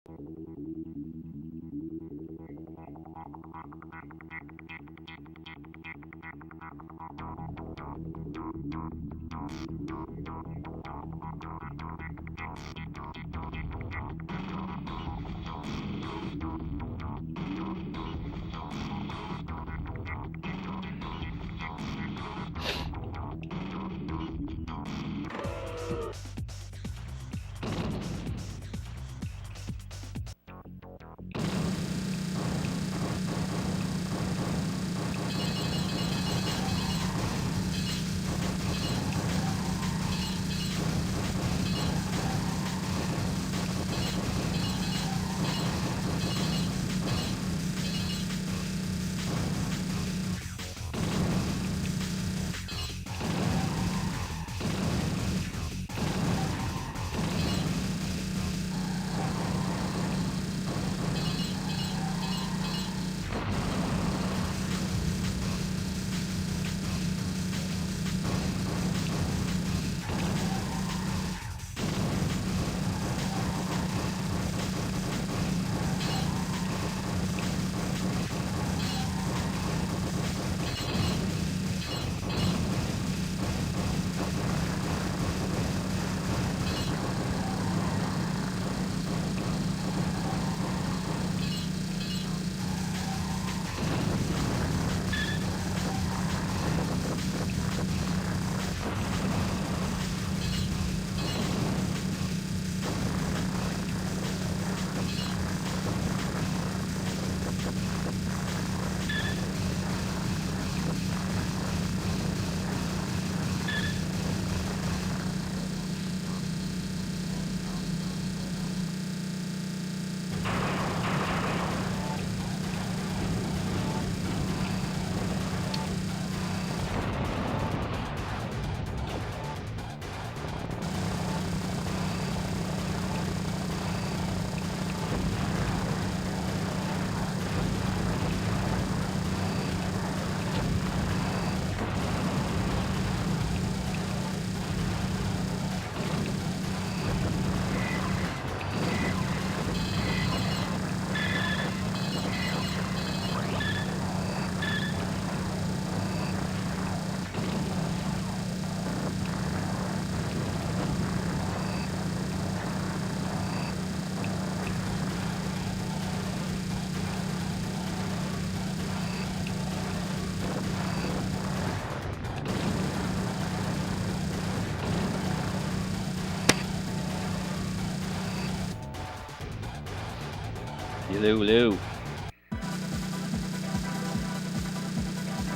Hello.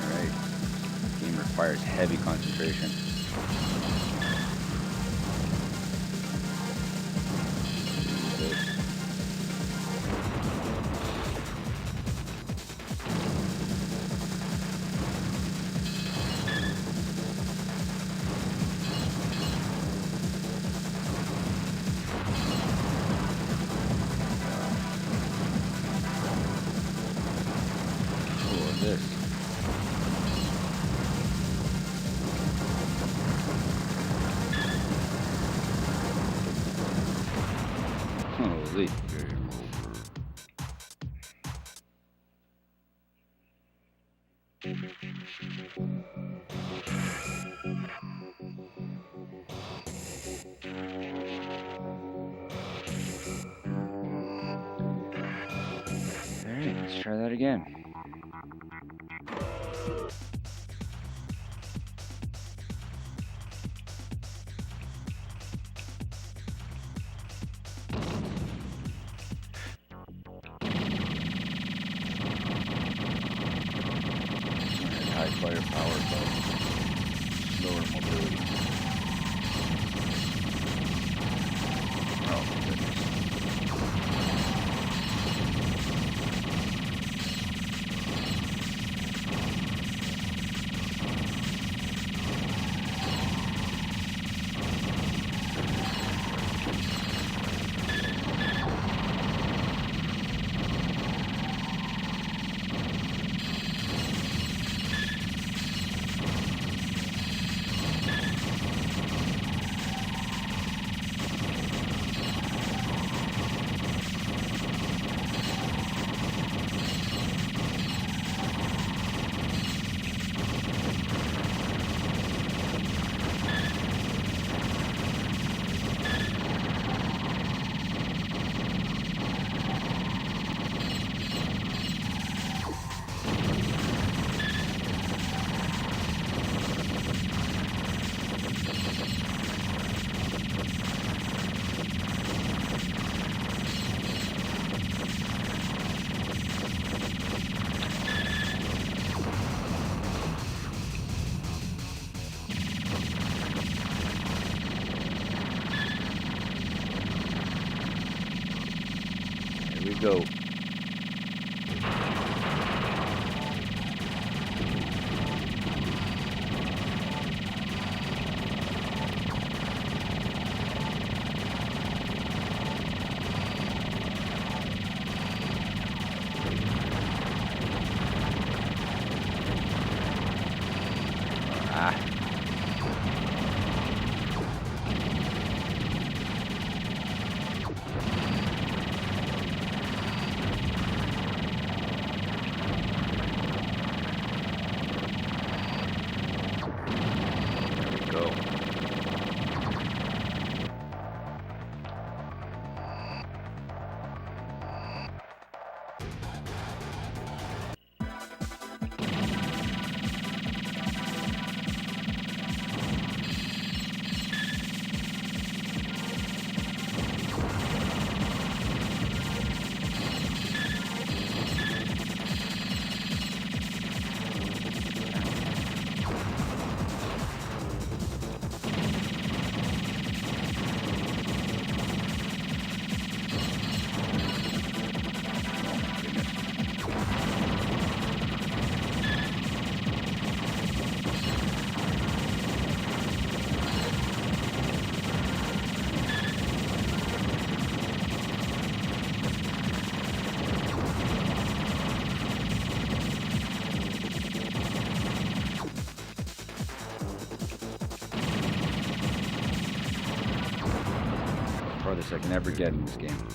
Alright. Game requires heavy concentration. Holy. Alright, let's try that again. High firepower, but slower mobility. Oh, my goodness. Here we go. Farthest I can ever get in this game.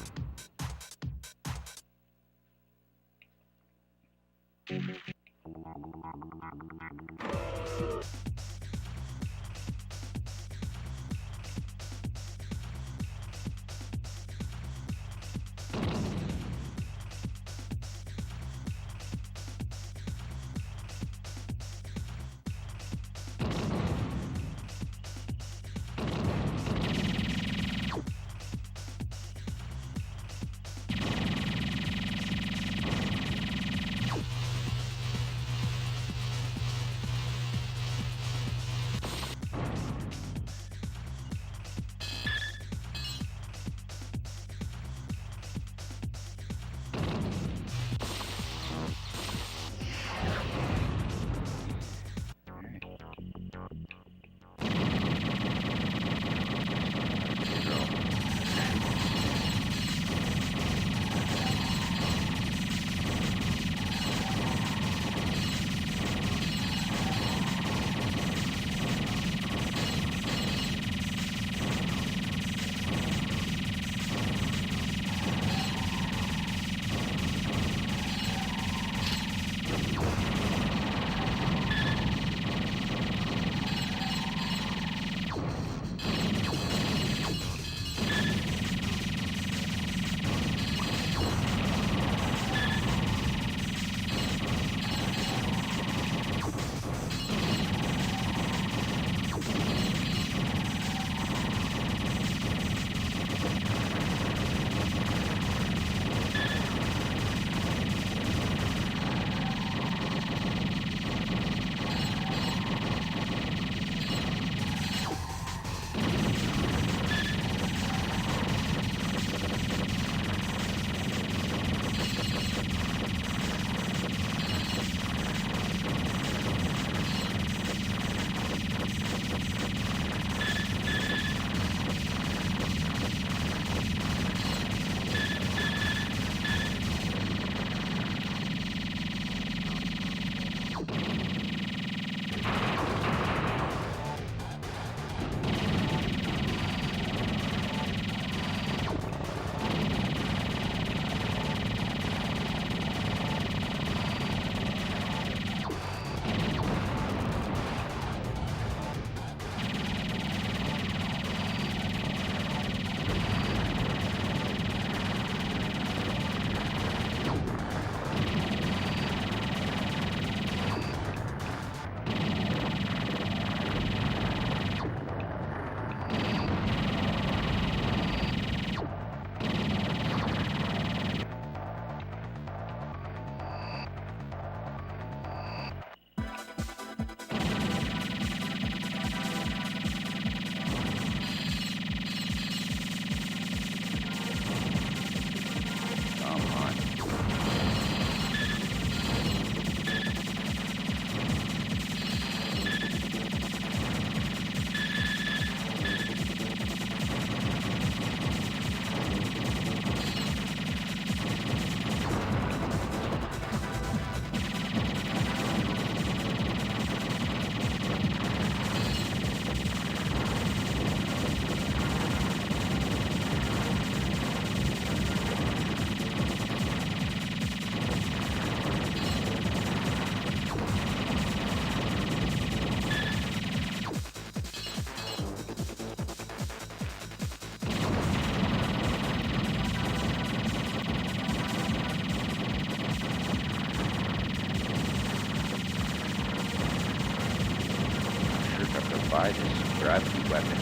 buy this gravity weapon.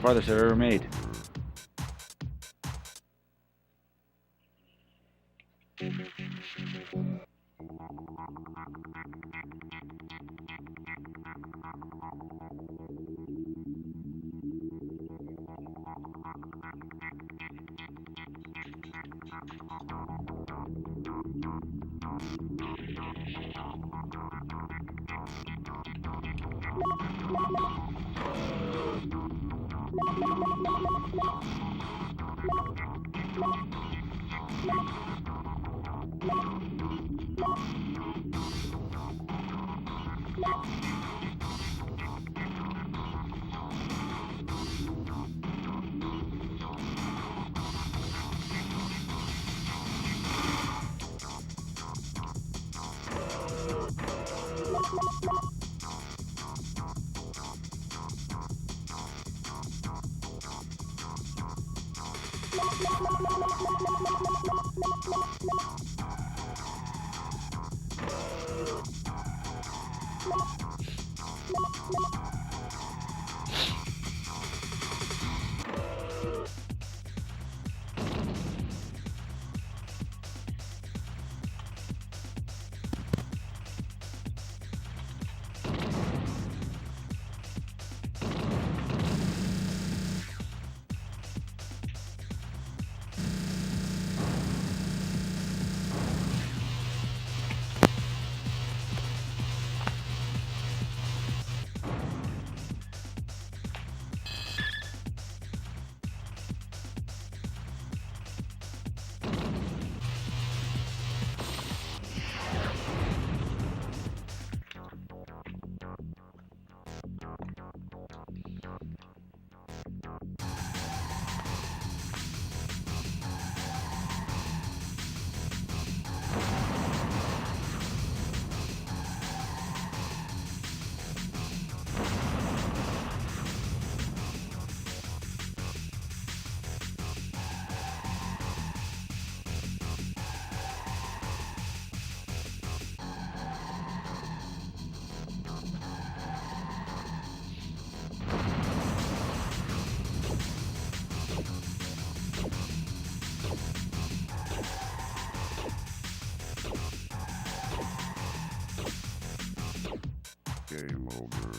Farthest I've ever made. Game over.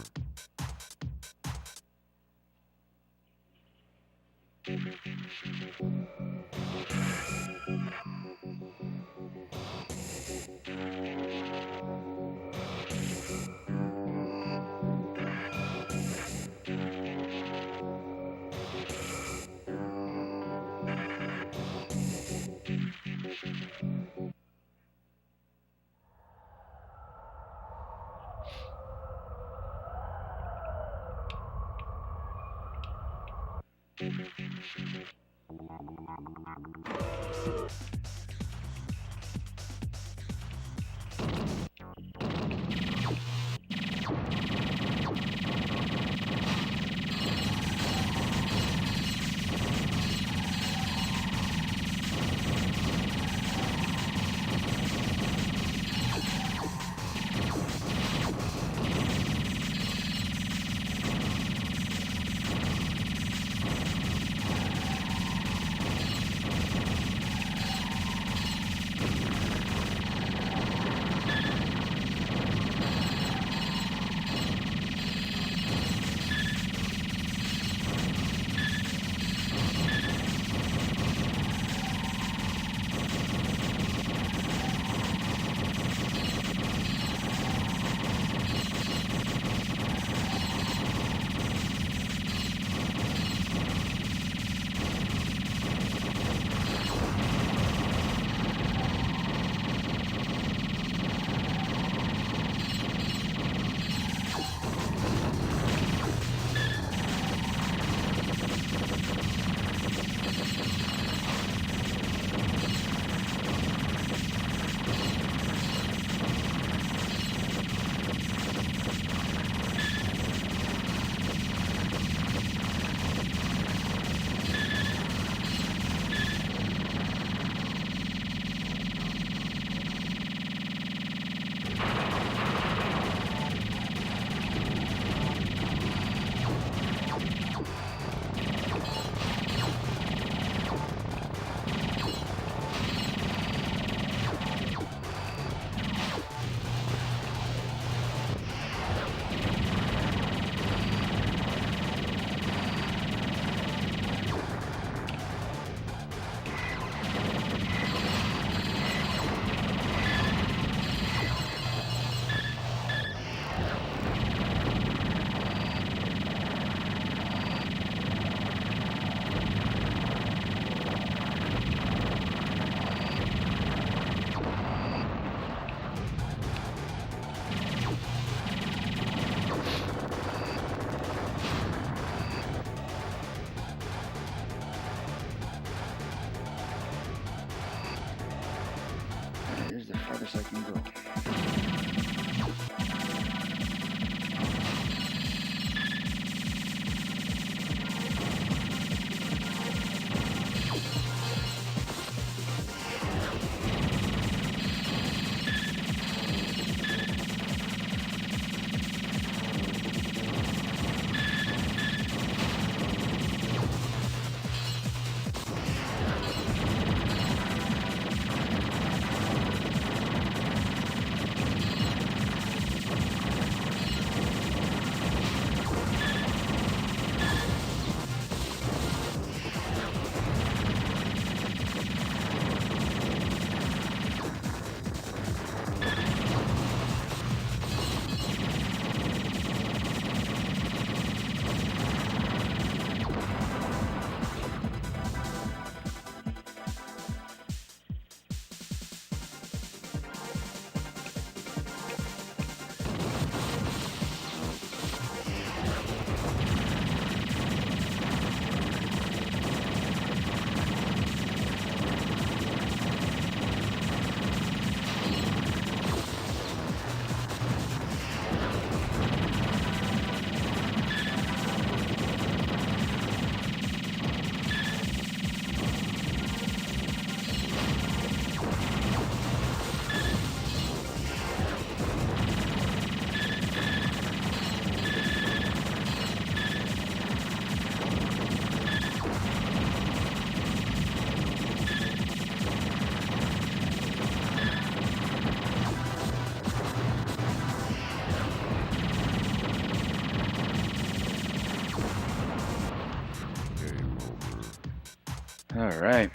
farthest I can go. All right.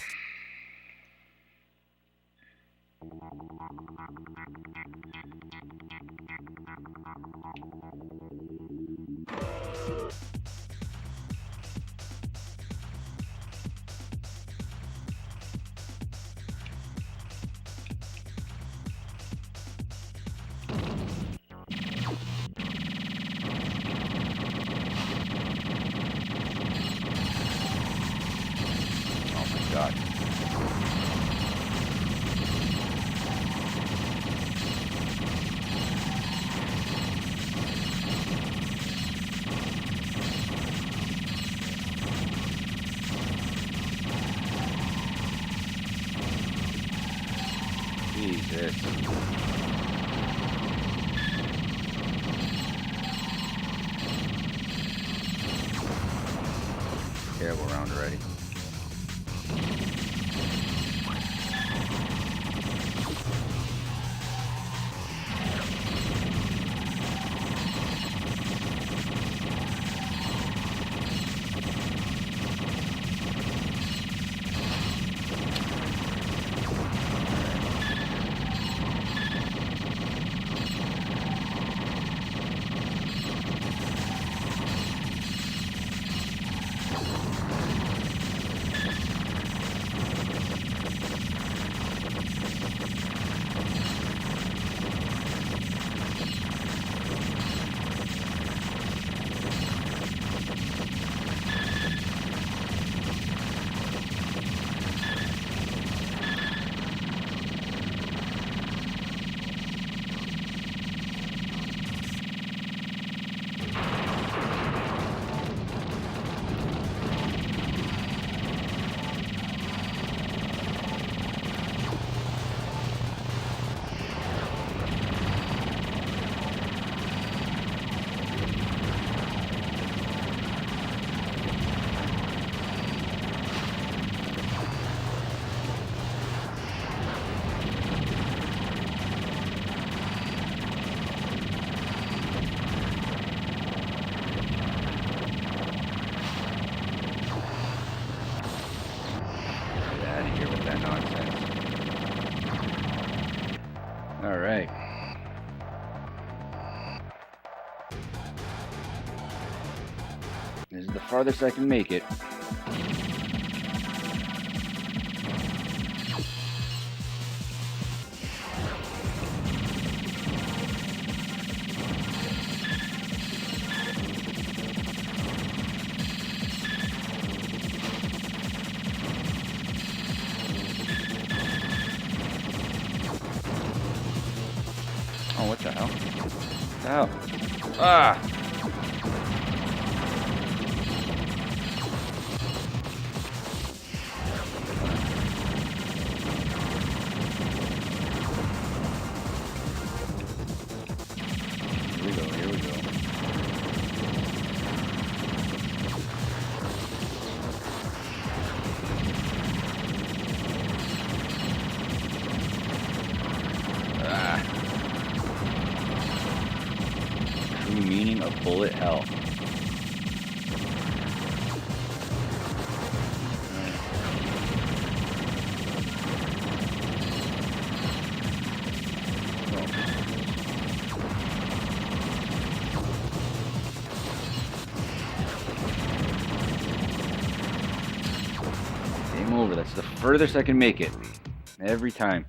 Oh my God. Jesus. Terrible round already. All right. This is the farthest I can make it. Ah! Here we go, here we go. Ah! True meaning of bullet hell. Game over. That's the furthest I can make it. Every time.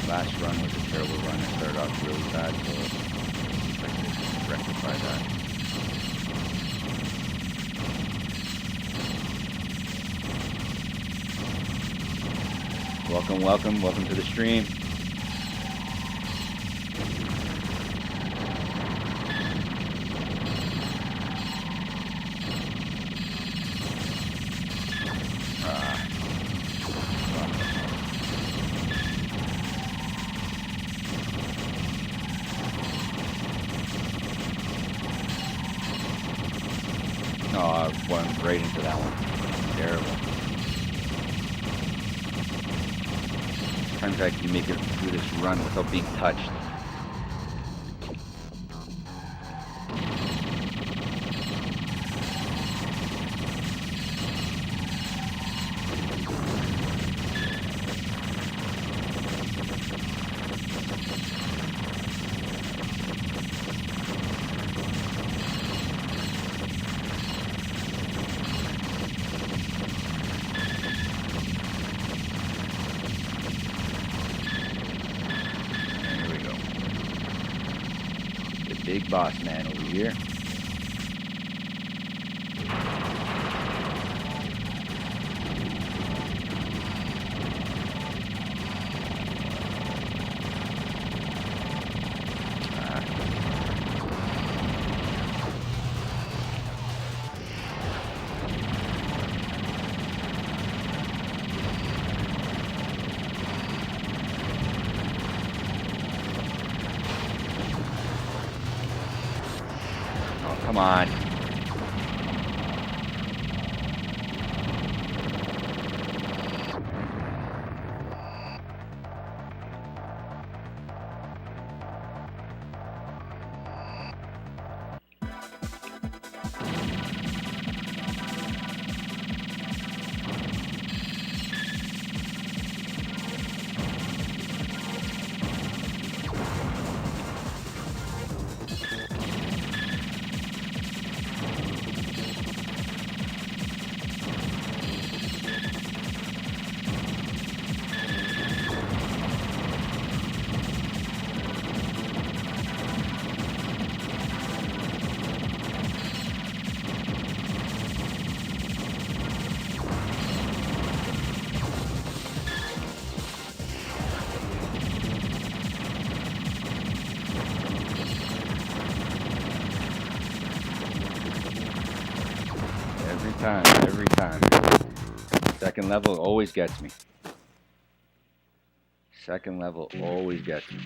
Last run was a terrible run. I started off really bad, so I can rectify that. Welcome, welcome, welcome to the stream. Oh, I went right into that one. Terrible. Sometimes I can make it through this run without being touched. Big boss man over here. Come on. Every time. Second level always gets me. Second level always gets me.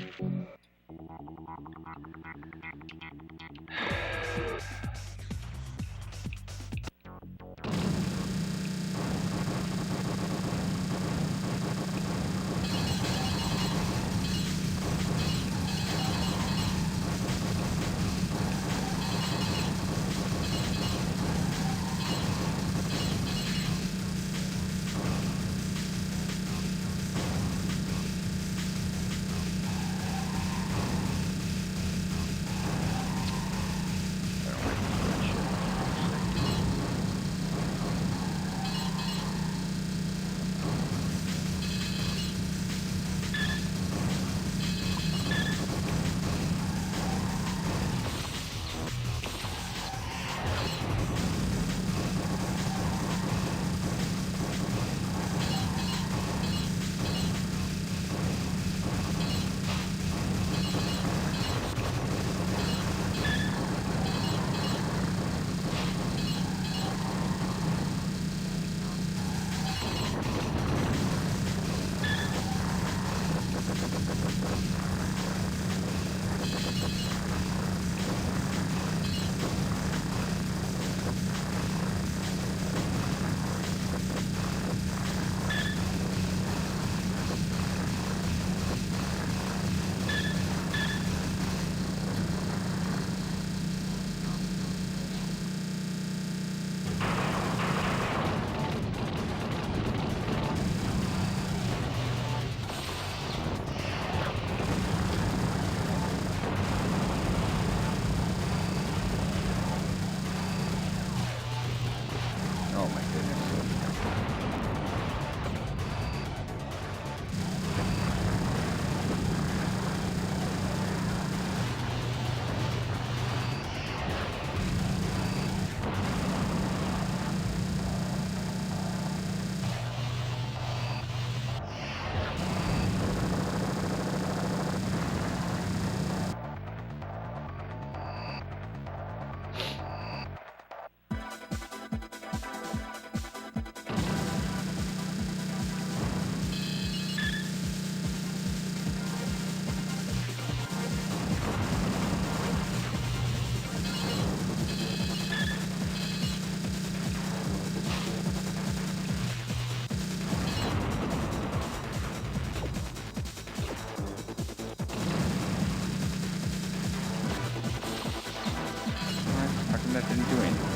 And that didn't do anything.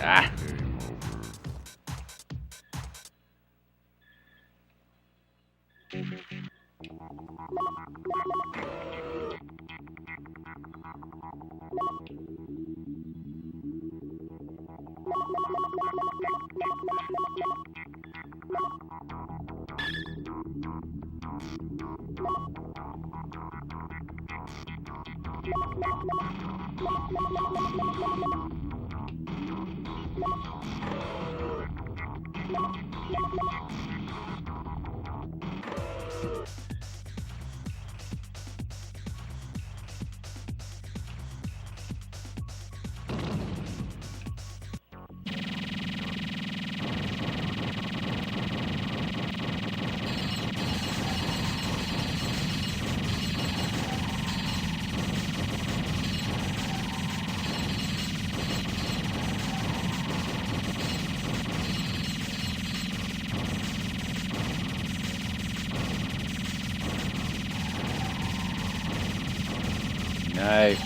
Ah! Nice.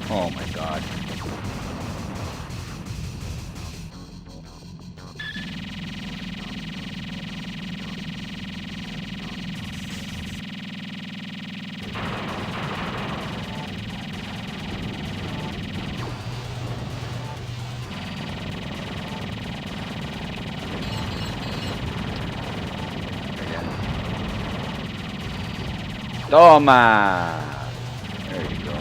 Oh my god. Toma! There you go.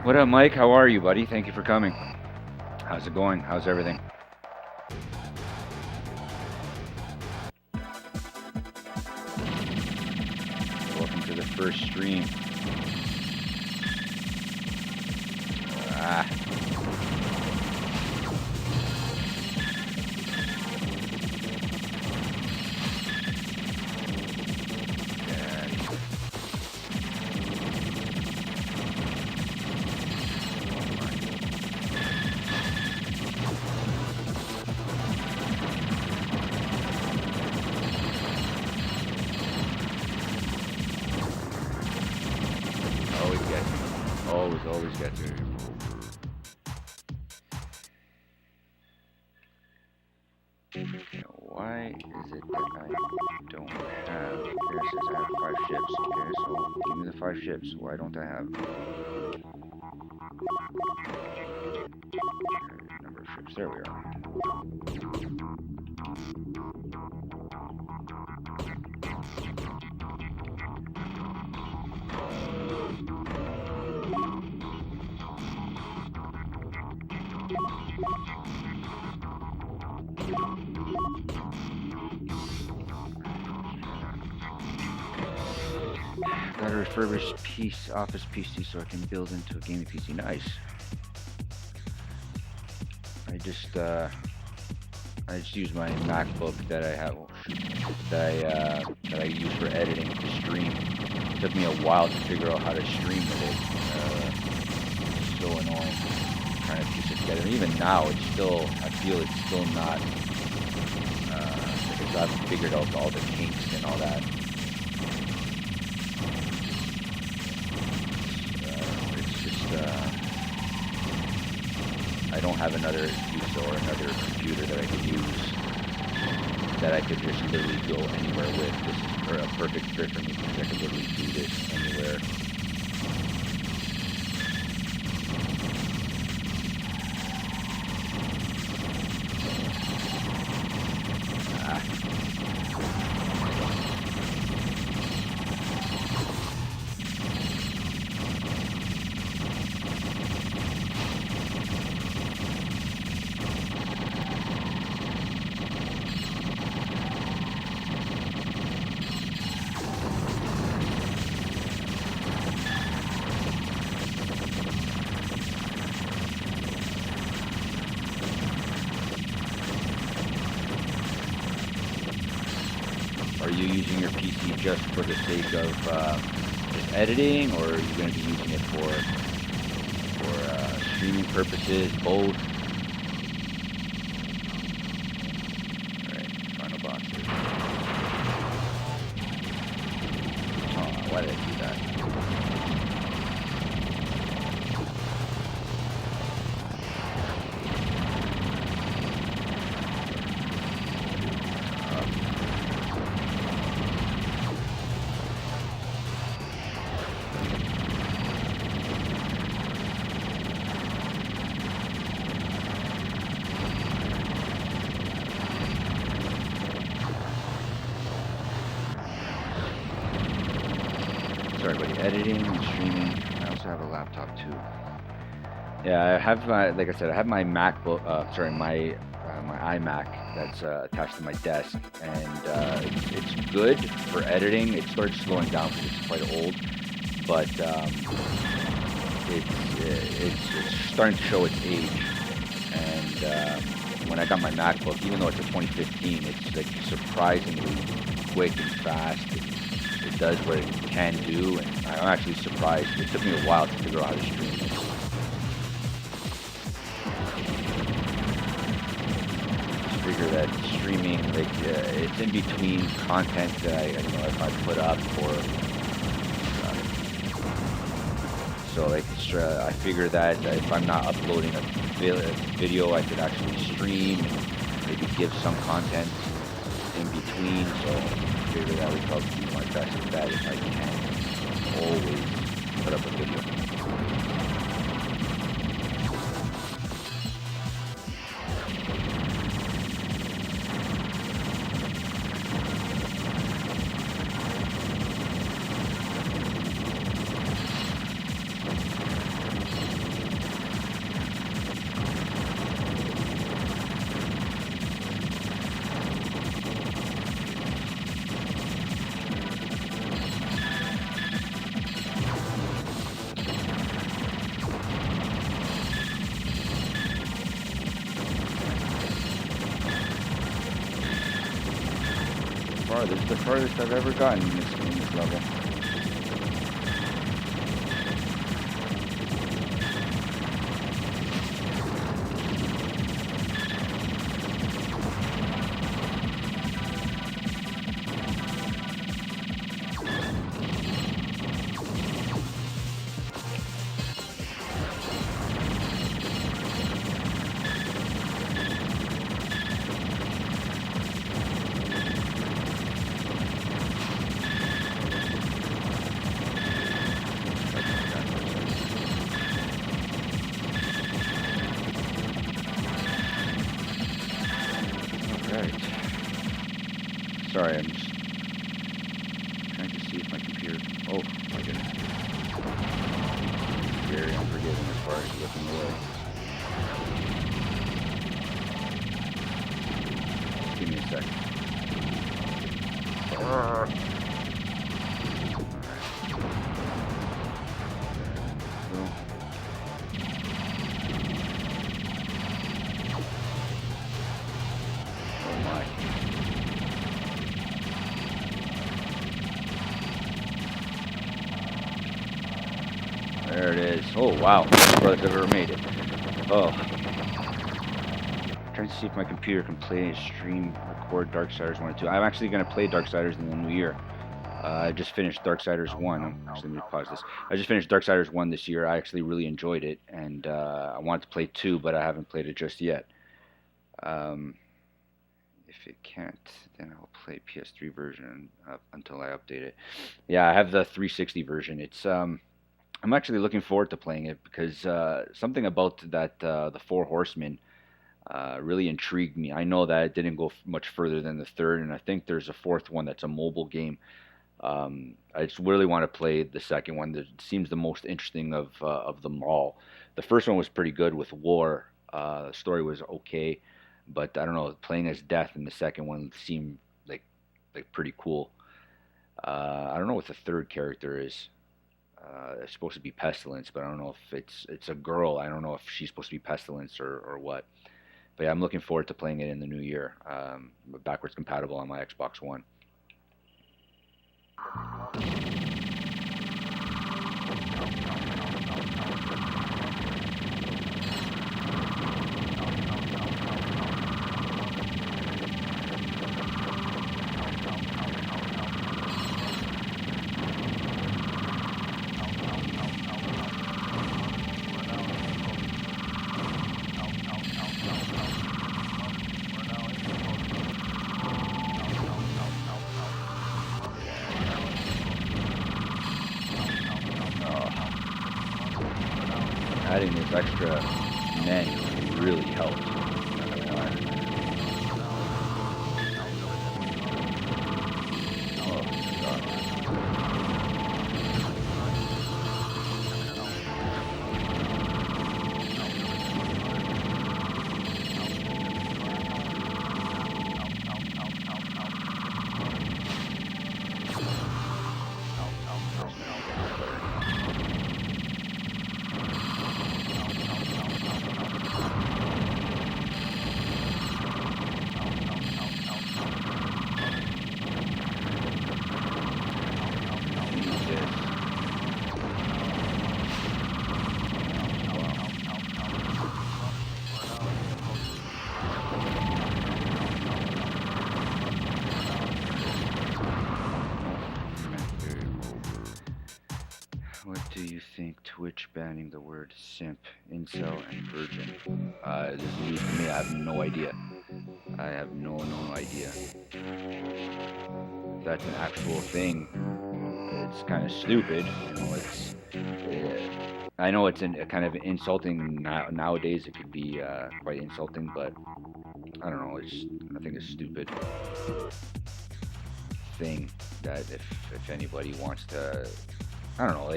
What up, Mike? How are you, buddy? Thank you for coming. How's it going? How's everything? Welcome to the first stream. Ah. Always get to. Why is it that I don't have? Here it says I have 5 ships. Okay, so give me the 5 ships. Why don't I have number of ships? There we are. Got a refurbished office PC so I can build into a gaming PC. Nice. I just use my MacBook that I have, that I use for editing to stream. It took me a while to figure out how to stream with it. It's so annoying trying to piece it together. And even now, it's still, I feel it's still not, because I haven't figured out all the kinks and all that. It's just, I don't have another use or another computer that I could use that I could just literally go anywhere with. This is a perfect fit for me because I could literally do this anywhere. Are you using your PC just for the sake of just editing, or are you going to be using it for streaming purposes? Both. All right, final box here. Oh, why did I do that? Sorry, buddy. Editing and streaming. I also have a laptop too. Yeah, I have like I said, I have my MacBook. My iMac that's attached to my desk, and it's good for editing. It started slowing down because it's quite old, but it's starting to show its age. And when I got my MacBook, even though it's a 2015, it's like surprisingly quick and fast. It does what it can do, and I'm actually surprised. It took me a while to figure out how to stream it. Just figure that streaming, like, it's in between content that if I put up or so like I figure that if I'm not uploading a video, I could actually stream and maybe give some content in between. So I figure that would probably be my best bet if I can always put up a video. This is the farthest I've ever gotten in this level. Sorry, I'm just trying to see if my computer... Oh, my goodness. Very unforgiving as far as looking away. Just give me a second. There it is. Oh, wow. Best product I've ever made it. Oh. Trying to see if my computer can play, stream, record Darksiders 1 and 2. I'm actually going to play Darksiders in the new year. I just finished Darksiders 1. Actually, let me pause this. I just finished Darksiders 1 this year. I actually really enjoyed it, and I wanted to play 2, but I haven't played it just yet. If it can't, then I'll play PS3 version until I update it. Yeah, I have the 360 version. It's I'm actually looking forward to playing it because something about that the Four Horsemen really intrigued me. I know that it didn't go much further than the third, and I think there's a fourth one that's a mobile game. I just really want to play the second one. That seems the most interesting of them all. The first one was pretty good with War. The story was okay, but I don't know. Playing as Death in the second one seemed like pretty cool. I don't know what the third character is. It's supposed to be Pestilence, but I don't know if it's a girl. I don't know if she's supposed to be Pestilence or what. But yeah, I'm looking forward to playing it in the new year. Backwards compatible on my Xbox One. Adding this extra menu really helps. What do you think Twitch banning the word simp, incel, and virgin? This is news to me. I have no idea. I have no idea. If that's an actual thing, it's kind of stupid. You know, I know it's kind of insulting nowadays. It could be quite insulting, but I don't know. I think it's stupid thing that if anybody wants to. I don't know,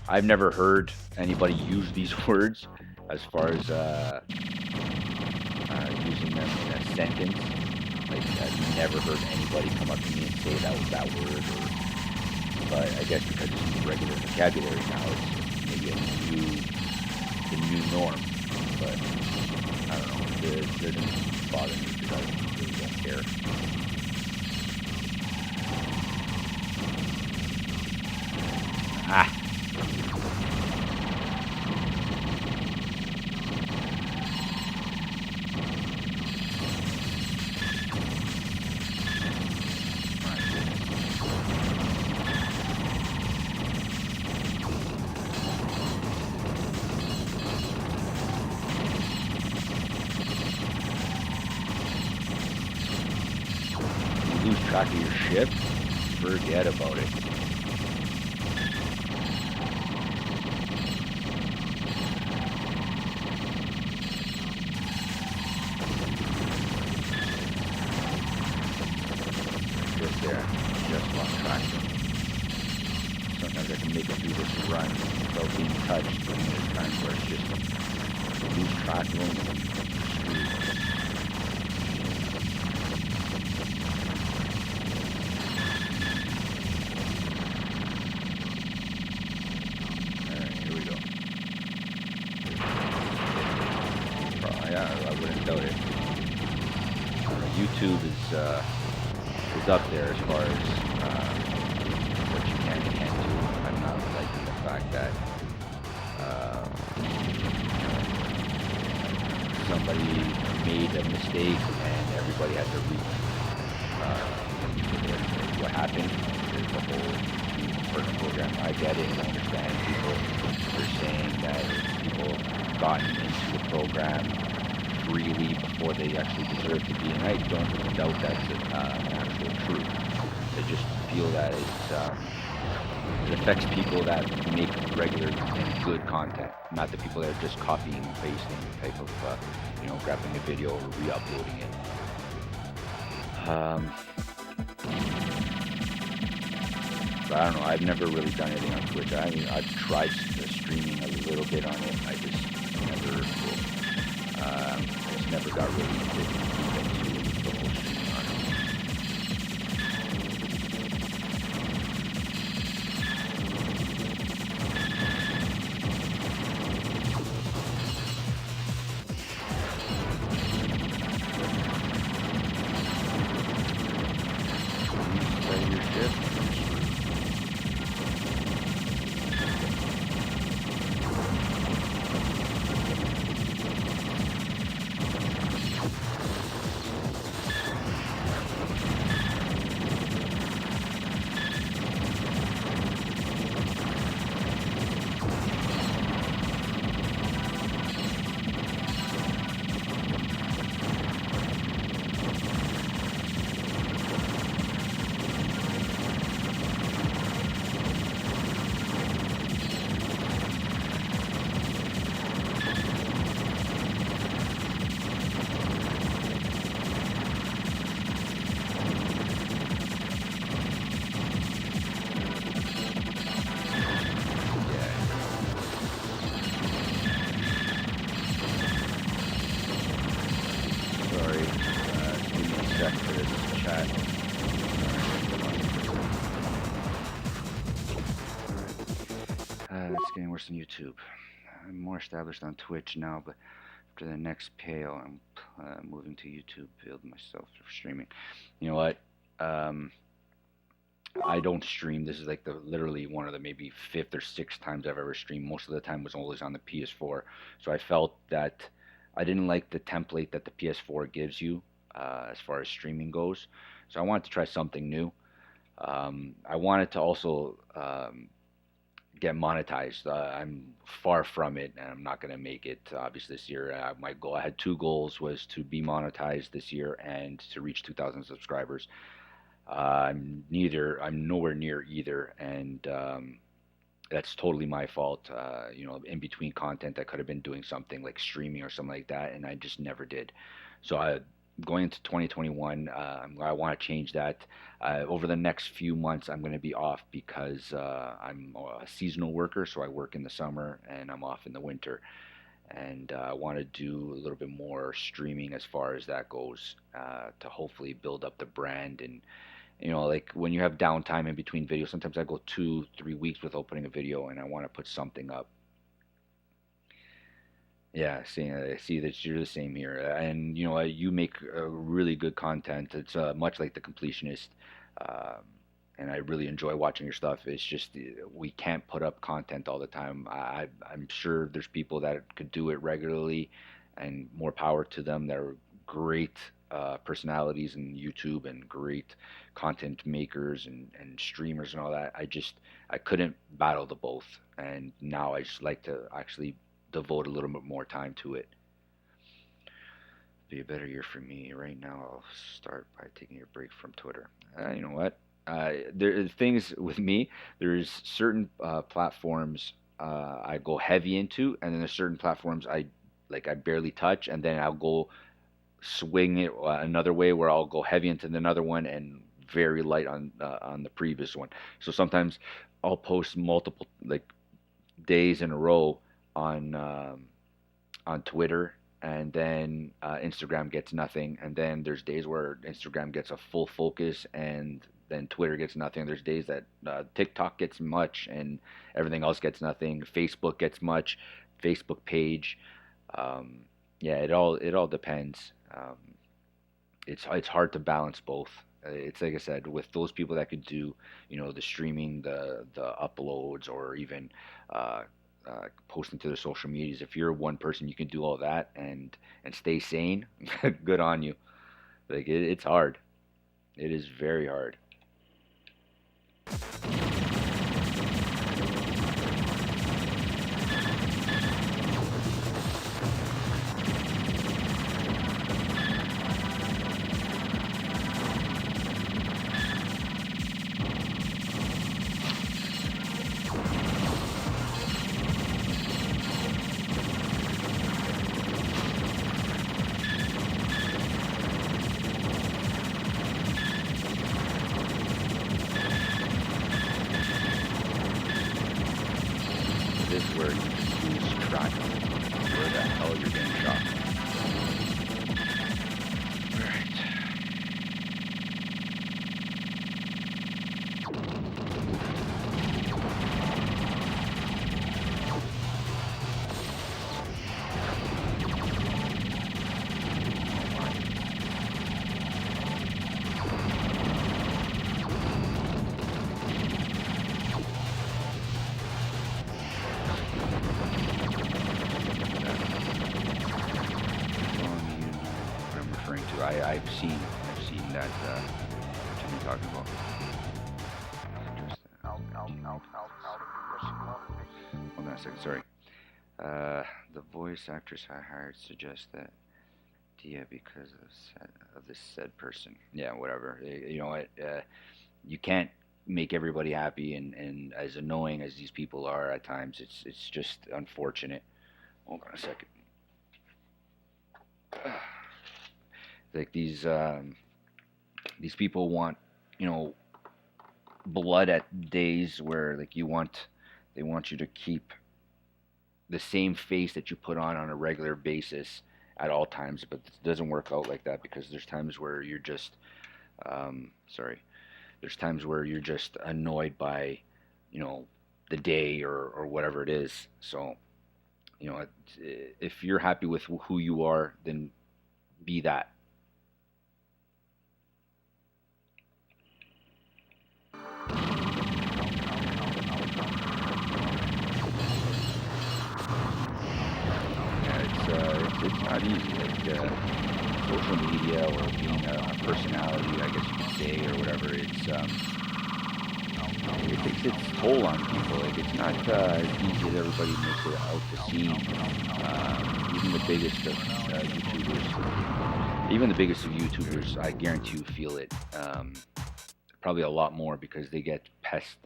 I've never heard anybody use these words as far as using them in a sentence. I've never heard anybody come up to me and say that word. But I guess because it's regular vocabulary now, it's maybe the new norm. But I don't know, it doesn't bother me because I really don't care. Ah. You lose track of your ship? Forget about it. Just lost track. Sometimes I can make it through this run without being touched, and there's times where it's just lose track of them and screwed. Alright, here we go. Yeah, I wouldn't doubt it. YouTube is up there as far as what you can and can't do. I'm not liking the fact a mistake and everybody had to uh, what happened. There's the whole partner program. I get it. I understand people are saying that people have gotten into the program freely before they actually deserve to be, and I don't doubt that's an actual truth. I just feel that it affects people that make regular and good content, not the people that are just copying and pasting type of, grabbing a video or re-uploading it. But I don't know. I've never really done anything on Twitch. I mean, I've tried streaming a little bit on it. I just never got really into the whole streaming on it. Play your shift. Sorry, give me a sec for this chat. It's getting worse than YouTube. I'm more established on Twitch now, but after the next pale, I'm moving to YouTube, build myself for streaming. You know what? Um, I don't stream. This is like literally one of the maybe fifth or sixth times I've ever streamed. Most of the time was always on the PS4. So I felt that I didn't like the template that the PS4 gives you as far as streaming goes. So I wanted to try something new. I wanted to also get monetized. I'm far from it, and I'm not going to make it obviously this year. My goal, I had two goals, was to be monetized this year and to reach 2,000 subscribers. I'm nowhere near either, and that's totally my fault. In between content, I could have been doing something like streaming or something like that, and I just never did. So going into 2021, I want to change that. Over the next few months, I'm going to be off because I'm a seasonal worker, so I work in the summer and I'm off in the winter. And I want to do a little bit more streaming as far as that goes, to hopefully build up the brand. And like when you have downtime in between videos, sometimes I go 2, 3 weeks without putting a video, and I want to put something up. Yeah, see that you're the same here, and you make really good content. It's much like the completionist, um, and I really enjoy watching your stuff. It's just we can't put up content all the time. I'm sure there's people that could do it regularly, and more power to them. That are great personalities in YouTube and great content makers and streamers and all that. I couldn't battle the both, and now I just like to actually devote a little bit more time to it. Be a better year for me. Right now, I'll start by taking a break from Twitter. You know what? There are things with me. There's certain platforms I go heavy into, and then there's certain platforms I barely touch, and then I'll go swing it another way where I'll go heavy into another one and very light on the previous one. So sometimes I'll post multiple days in a row on on Twitter, and then Instagram gets nothing, and then there's days where Instagram gets a full focus, and then Twitter gets nothing. There's days that TikTok gets much, and everything else gets nothing. Facebook gets much, Facebook page. Um, yeah, it all depends. It's hard to balance both. It's like I said, with those people that could do, the streaming, the uploads, or even uh, posting to their social medias. If you're one person, you can do all that and stay sane. Good on you. Like it's hard. It is very hard. This is where you can lose track of where the hell you're getting shot. I've seen that. What are you talking about? Hold on a second. Sorry. The voice actress I hired suggests that Dia because of this said person. Yeah, whatever. You know what? You can't make everybody happy, and as annoying as these people are at times, it's just unfortunate. Hold on a second. Like these people want, blood at days where like they want you to keep the same face that you put on a regular basis at all times, but it doesn't work out like that because there's times where you're just there's times where you're just annoyed by the day or whatever it is. So if you're happy with who you are, then be that. It's not easy, like social media or being a personality, I guess you could say, or whatever. It takes its toll on people. Like it's not as easy as everybody makes it out to seem. Even the biggest of YouTubers, I guarantee you feel it. Probably a lot more because they get what's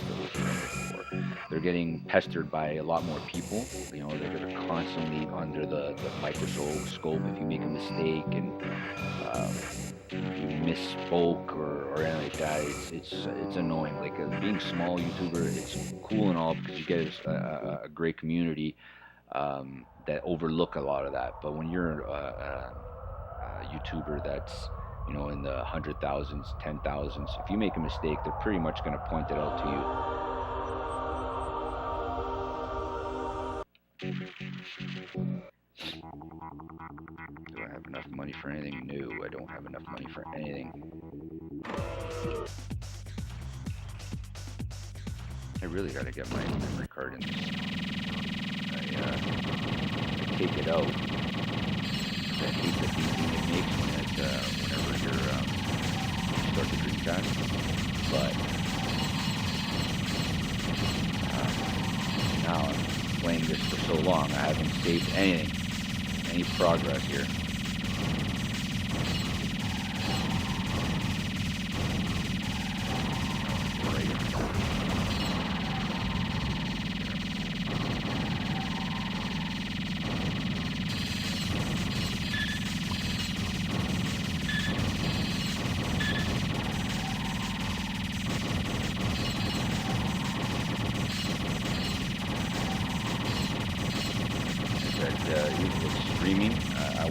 the word for? They're getting pestered by a lot more people. They're constantly under the microscope if you make a mistake and you misspoke or anything like that. It's annoying. Like being a small YouTuber, it's cool and all because you get a great community that overlook a lot of that. But when you're a YouTuber that's in the 100,000s, 10,000s. If you make a mistake, they're pretty much going to point it out to you. Do I have enough money for anything? No, I don't have enough money for anything. I really got to get my memory card in this. I take it out. I hate the beeping it makes whenever you start the Dreamcast, but now I'm playing this for so long, I haven't saved any progress here. Streaming, I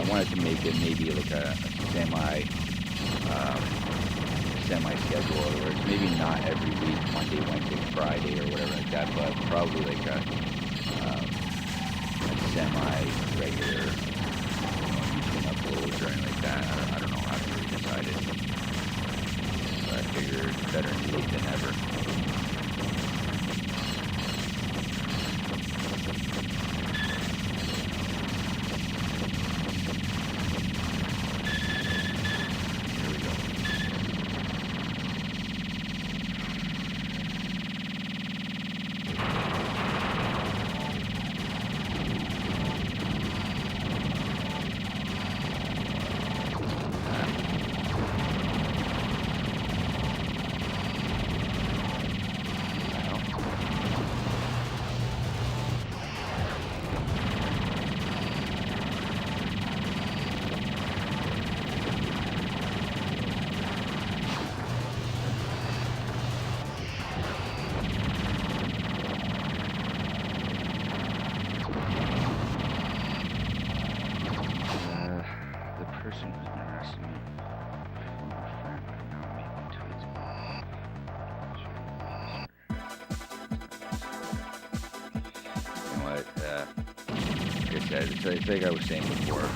wanted to make it maybe like a semi schedule, or it's maybe not every week, Monday, Wednesday, Friday, or whatever like that, but probably like a semi regular YouTube uploads or anything like that. I don't know, I haven't really decided, but I figure it's better late than never. said, it's like I was saying before.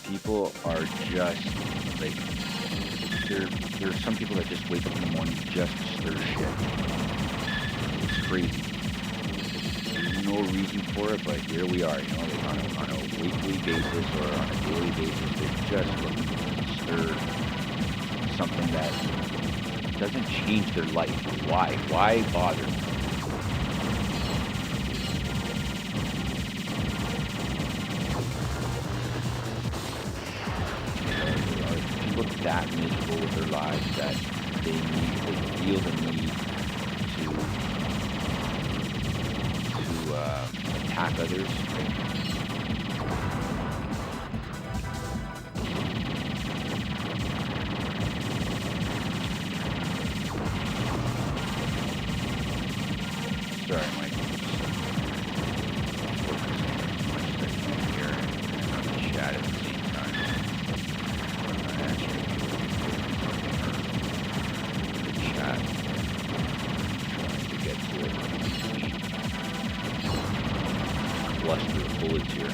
People are just like there's some people that just wake up in the morning just to stir shit. It's crazy. There's no reason for it, but here we are. You know, like on a weekly basis or on a daily basis, they're just looking to stir something that doesn't change their life. Why? Why bother? Are people that miserable with their lives that they feel the need to attack others? Sorry, Mike. I'm focusing as much as I can here and on the chat at the same time. I'm not answering the chat. Trying to get to it. Cluster of bullets here.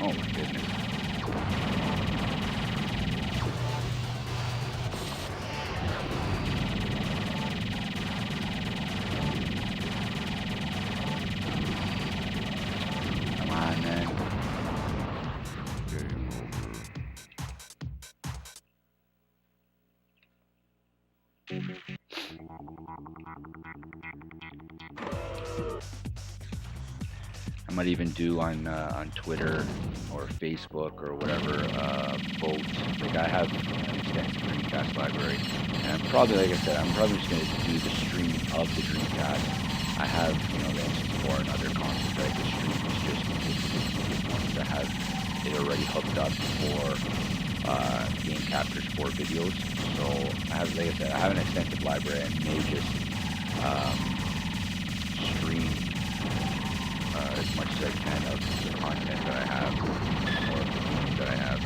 Oh my goodness. Come on, man. Game over. I might even do on Twitter or Facebook or whatever votes. Like I have an extensive Dreamcast library, and I'm probably, like I said, I'm probably just going to do the streaming of the Dreamcast. I have, you know, the N64 and other consoles that I can stream. It's just ones that have it already hooked up for game captures for videos. So I have, like I said, I have an extensive library and may just stream as much as I can of the content that I have, or of the games that I have.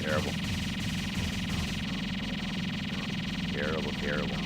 Terrible. Terrible, terrible.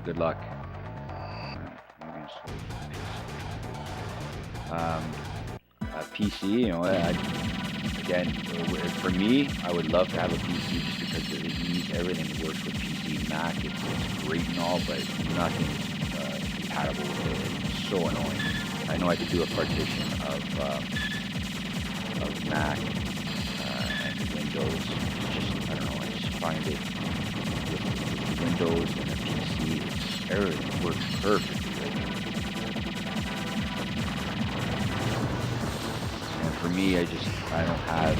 Good luck. PC, you know, again, for me, I would love to have a PC just because everything works with PC. Mac, it's great and all, but nothing is compatible with it. It's so annoying. I know I could do a partition of Mac and Windows. It's just, I don't know, I just find it with Windows and a PC, everything works perfectly. And for me, I don't have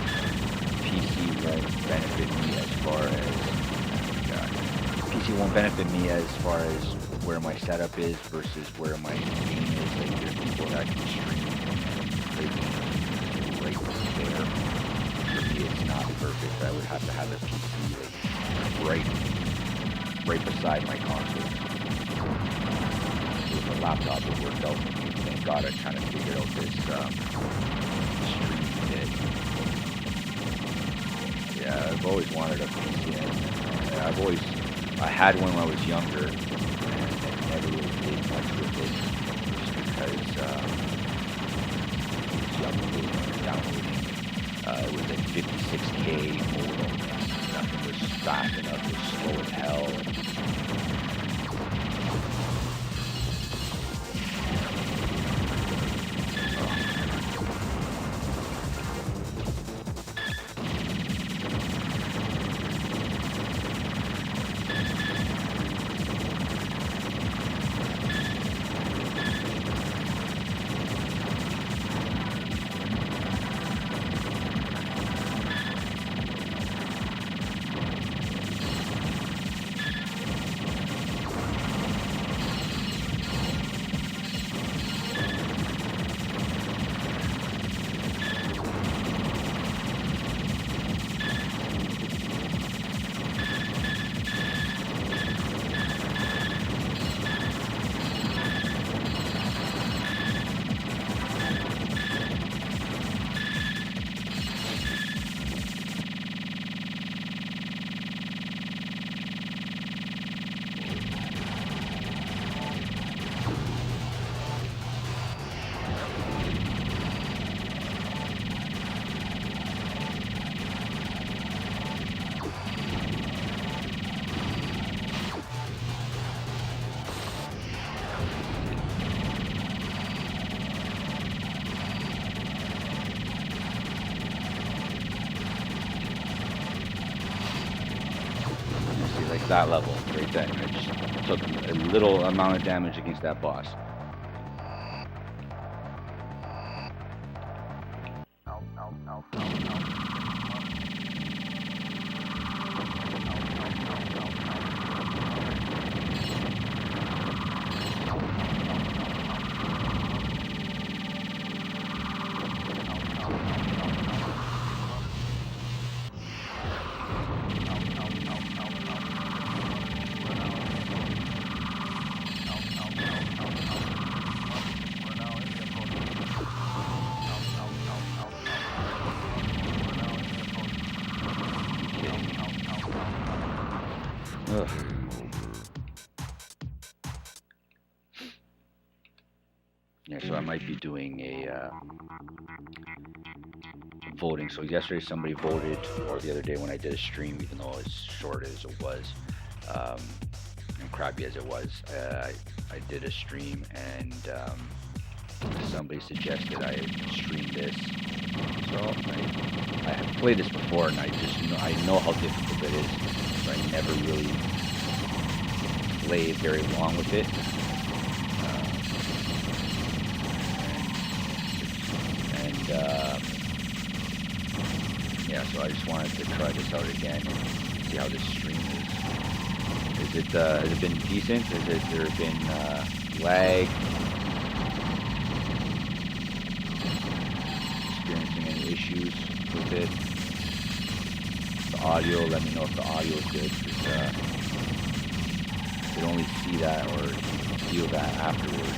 PC won't benefit me as far as PC won't benefit me as far as where my setup is versus where my game is. Like there's people that can stream and play games right there. For me, it's not perfect. I would have to have a PC like right beside my console. With a laptop, it worked out for me. Thank God I kind of figured out this stream bit. Yeah, I've always wanted a PC, and I had one when I was younger, and I never really did much with it, just because it was young, downloading. It was like 56K modem, and nothing was fast enough. It was slow as hell. That level right then. I just took a little amount of damage against that boss. Ugh. Yeah, so I might be doing a voting. So yesterday somebody voted, or the other day when I did a stream, even though as short as it was, and crappy as it was, I did a stream, and somebody suggested I stream this. So I have played this before, and I know how difficult it is. So I never really played very long with it. Yeah, so I just wanted to try this out again and see how this stream is. Has it been decent? There been lag? Experiencing any issues with it? The audio, let me know if the audio is good, because you can only see that or feel that afterwards.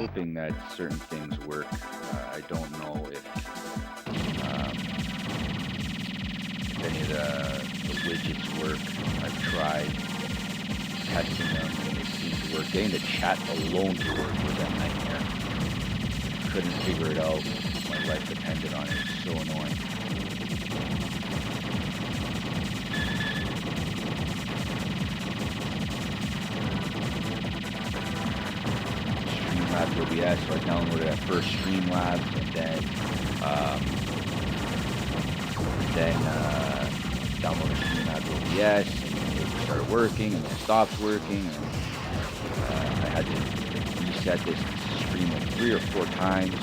hoping that certain things work. I don't know if any of the widgets work. I've tried testing them and they seem to work. Getting the chat alone to work was a nightmare. Couldn't figure it out. My life depended on it. It's so annoying. Streamlabs OBS, so I downloaded that first Streamlabs and then downloaded Streamlabs OBS and it started working and then it stopped working and I had to reset this stream like 3 or 4 times.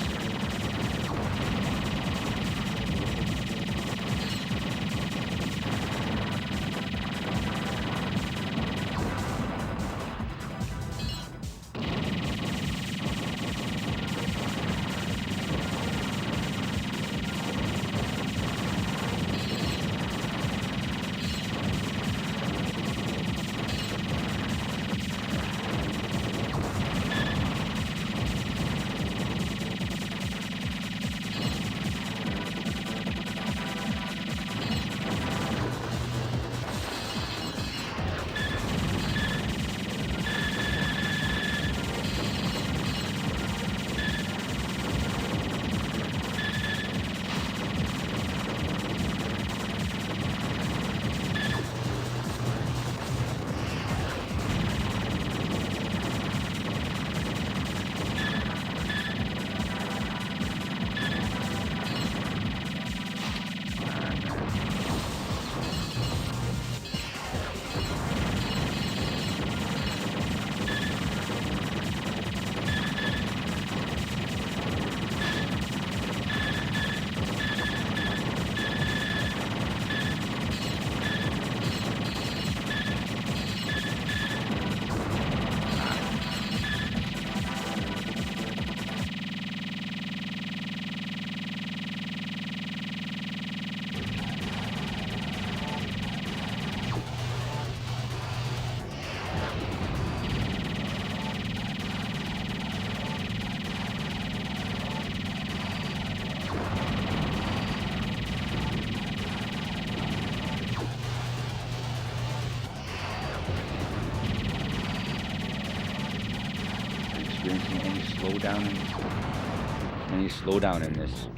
Any slowdown in this.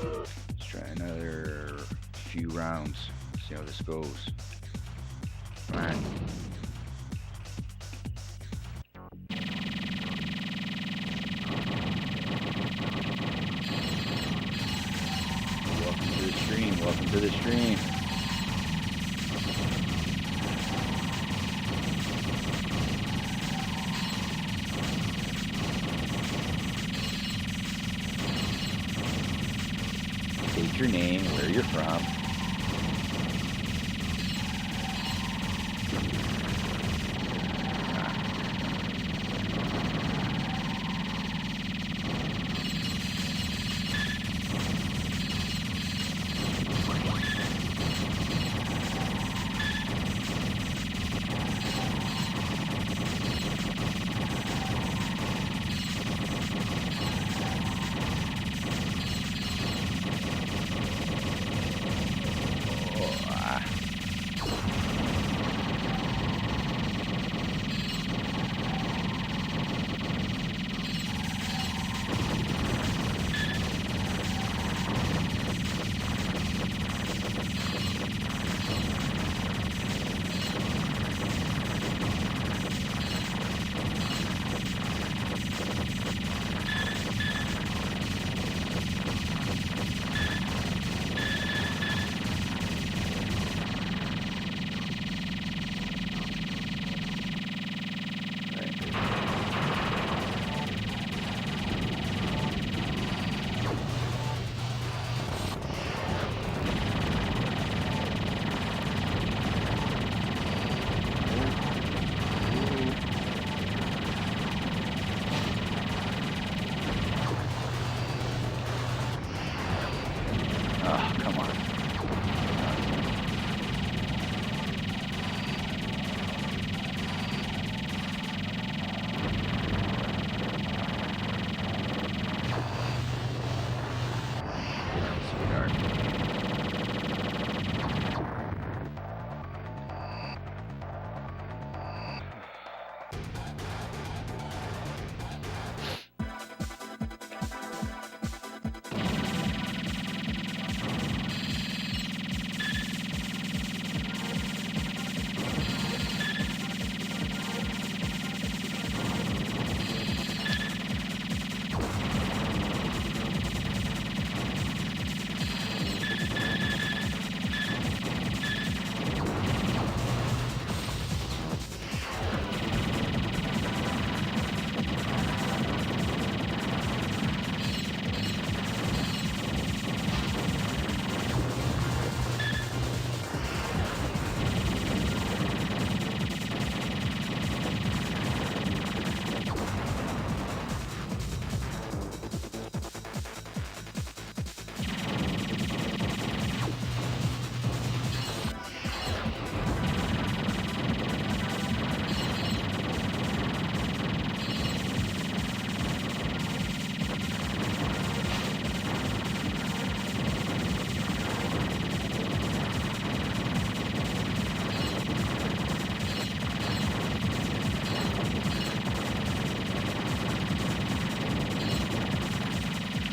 Let's try another few rounds. See how this goes. All right. Welcome to the stream. Welcome to the stream. Your name, where you're from.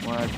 What?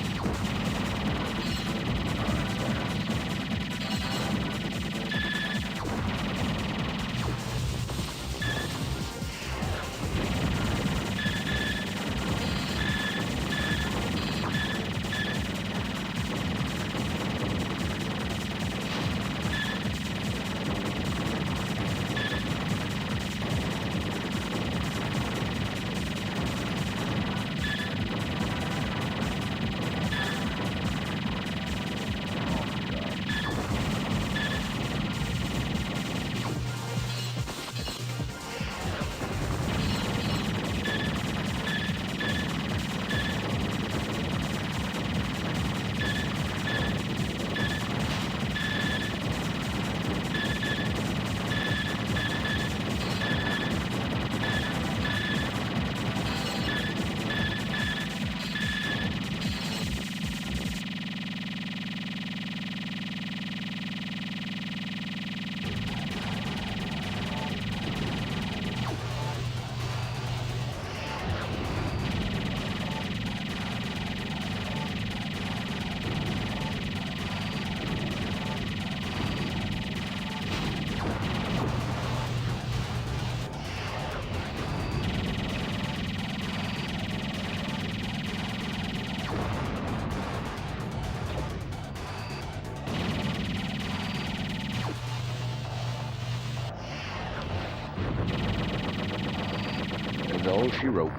That's all she wrote.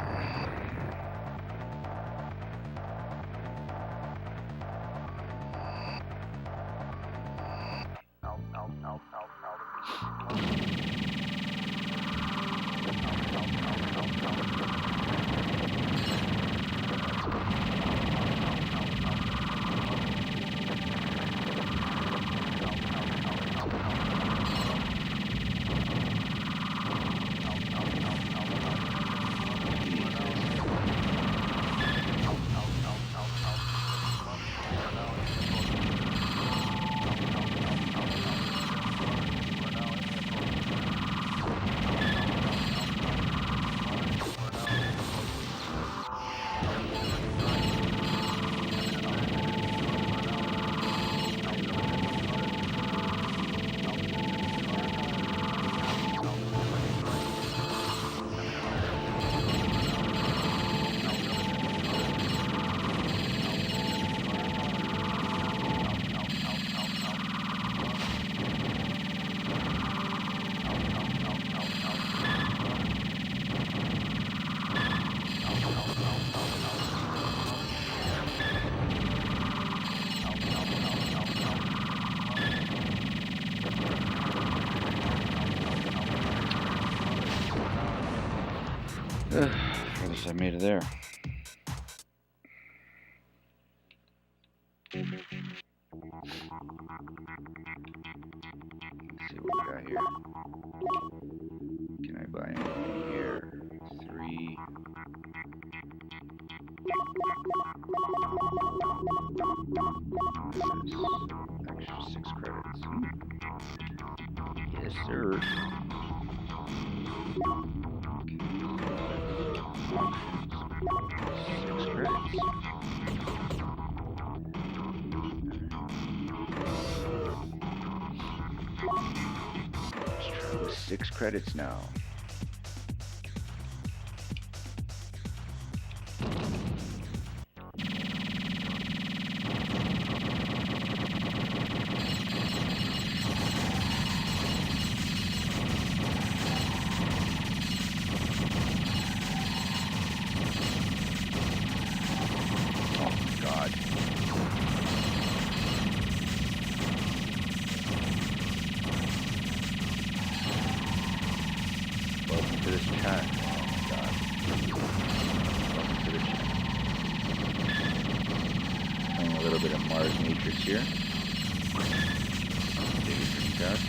At least I made it there. Let's see what we got here. Can I buy anything here? 3. Extra 6 credits. Yes, sir. Okay. Let's try with 6 credits now. Welcome to this chat. Oh my god. Welcome to the chat. Playing a little bit of Mars Matrix here. Sega Dreamcast.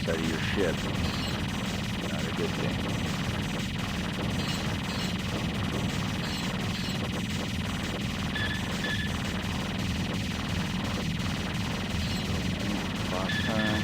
Side of your ship. Not a good thing. Boss time.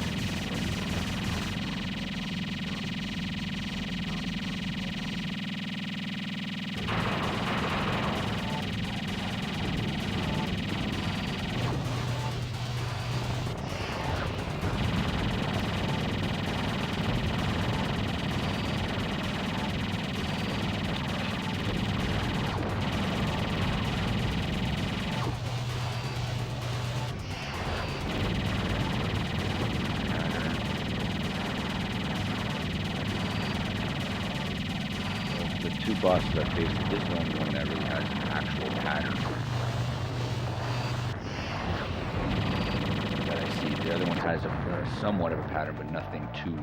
Two bosses I faced, this is the only one that really has an actual pattern that I see. The other one has a somewhat of a pattern, but nothing too,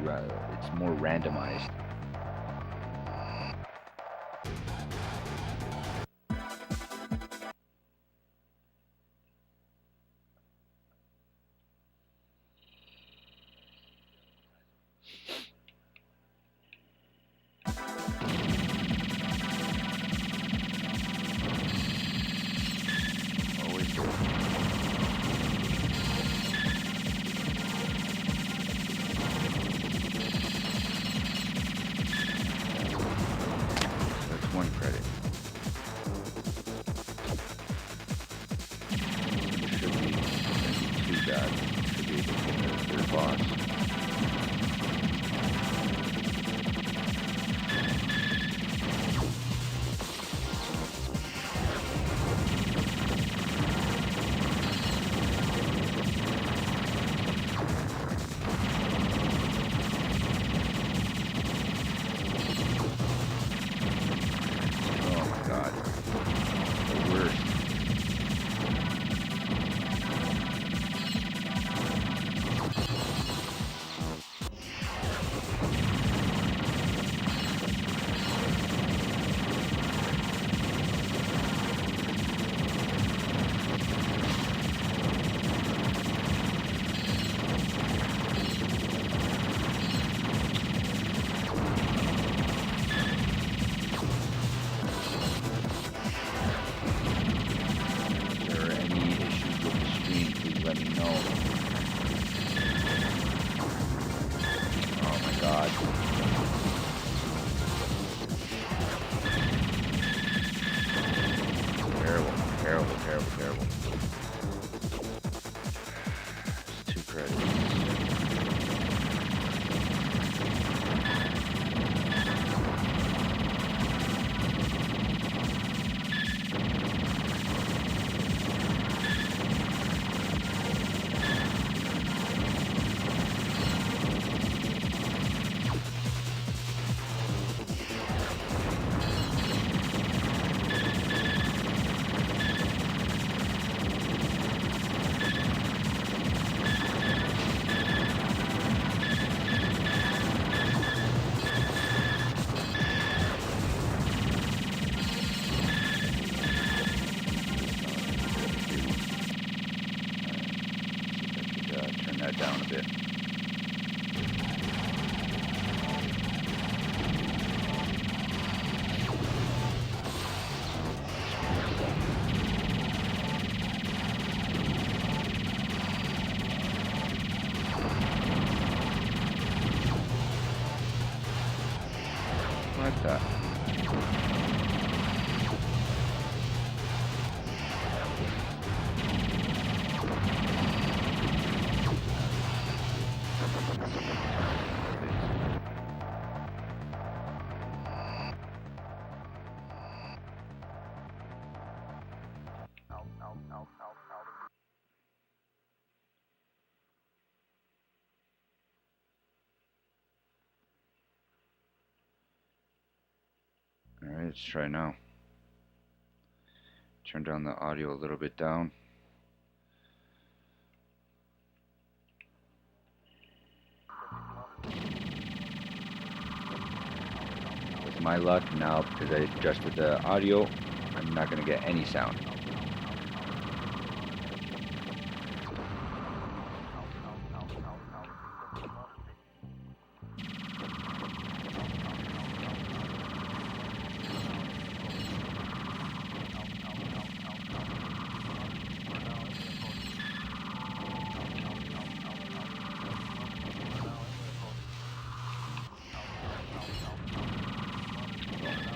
it's more randomized. One credit. Should be too bad. Should be able to get the third boss. Terrible. It's 2 credits. What the? Alright, let's try now. Turn down the audio a little bit down. With my luck now, because I adjusted the audio, I'm not going to get any sound.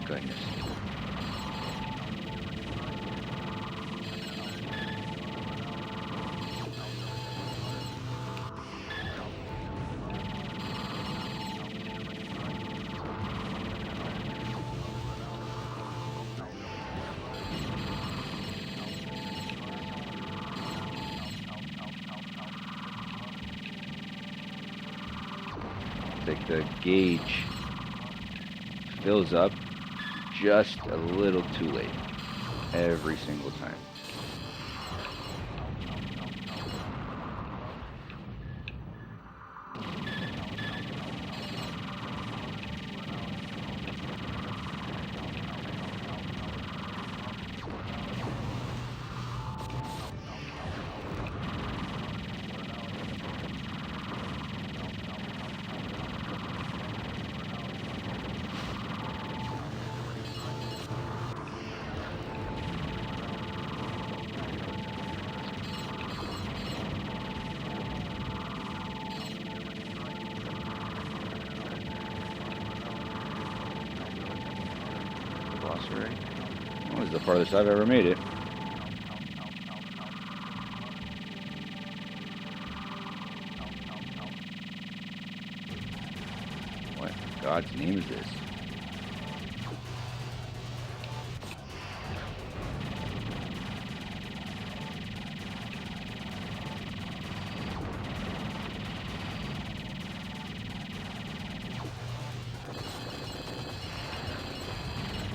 Goodness. Like the gauge fills up just a little too late every single time. Right? That was the farthest I've ever made it. What in God's name is this?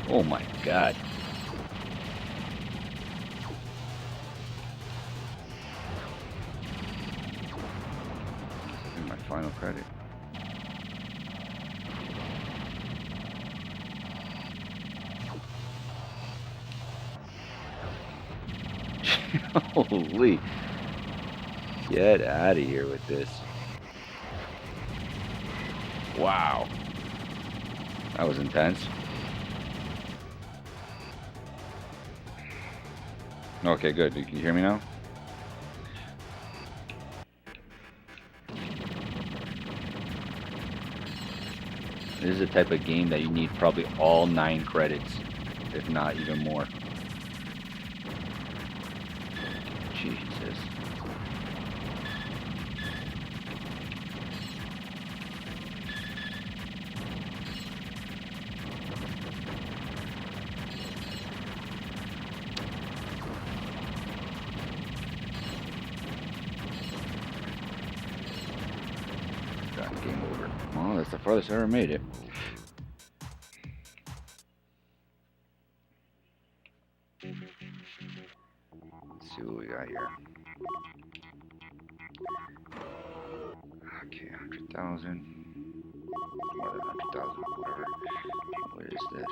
Oh my God. My final credit. Holy. Get out of here with this. Wow. That was intense. Okay, good. Can you hear me now? This is the type of game that you need probably all 9 credits, if not even more. Jesus. Game over. Well, that's the farthest I ever made it. Let's see what we got here. Okay, 100,000. More than 100,000, whatever. What is this?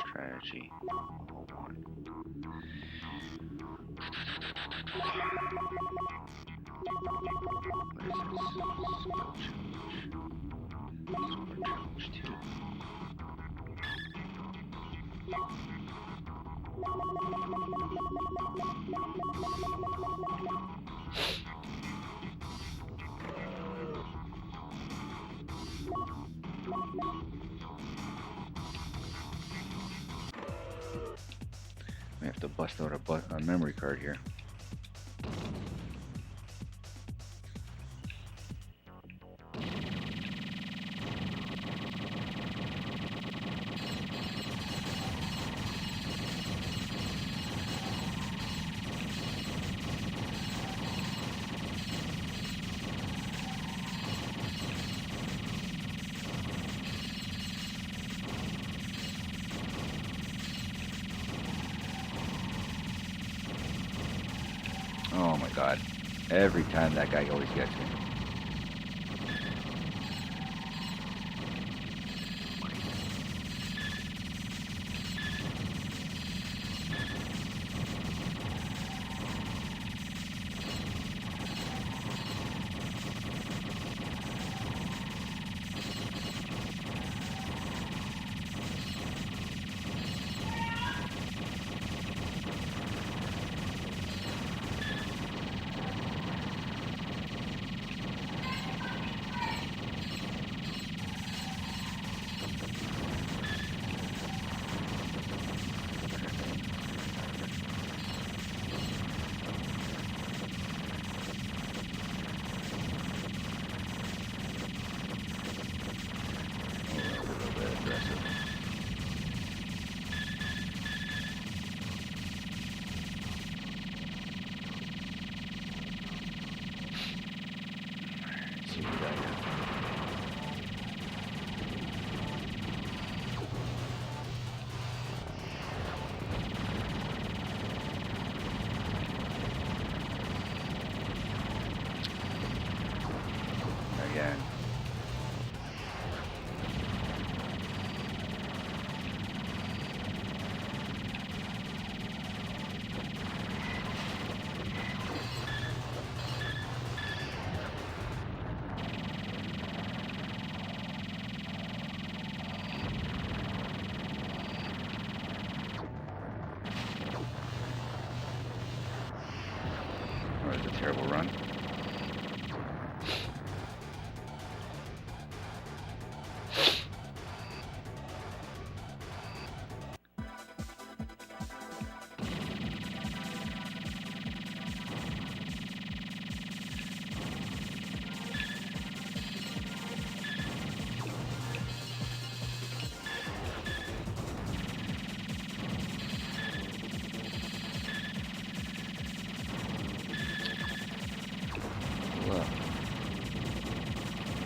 Strategy. Hold on. What is this? Skill challenge. Super challenge 2. We have to bust out a memory card here. Oh my god. Every time that guy always gets me. Again. Oh, it's a terrible run.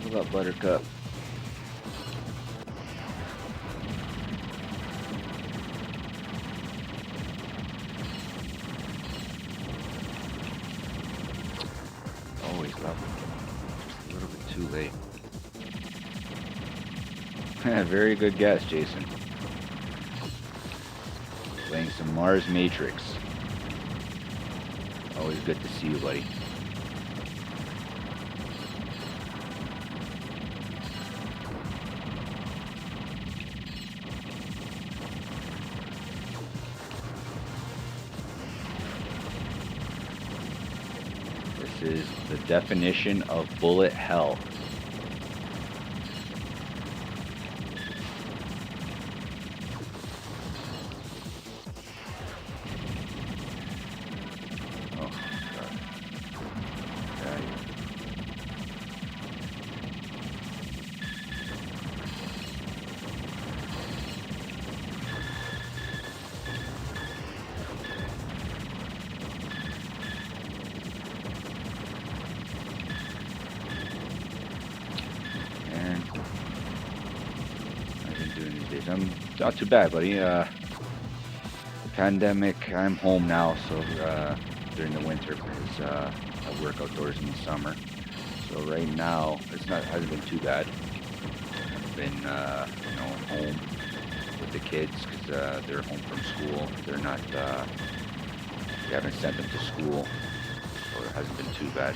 What up, Buttercup? Always love it. Just a little bit too late. Very good guess, Jason. Playing some Mars Matrix. Always good to see you, buddy. This is the definition of bullet hell. I'm not too bad, buddy. The pandemic, I'm home now, so during the winter, because I work outdoors in the summer. So right now, hasn't been too bad. I've been, home with the kids because they're home from school. They're not, we haven't sent them to school, so it hasn't been too bad.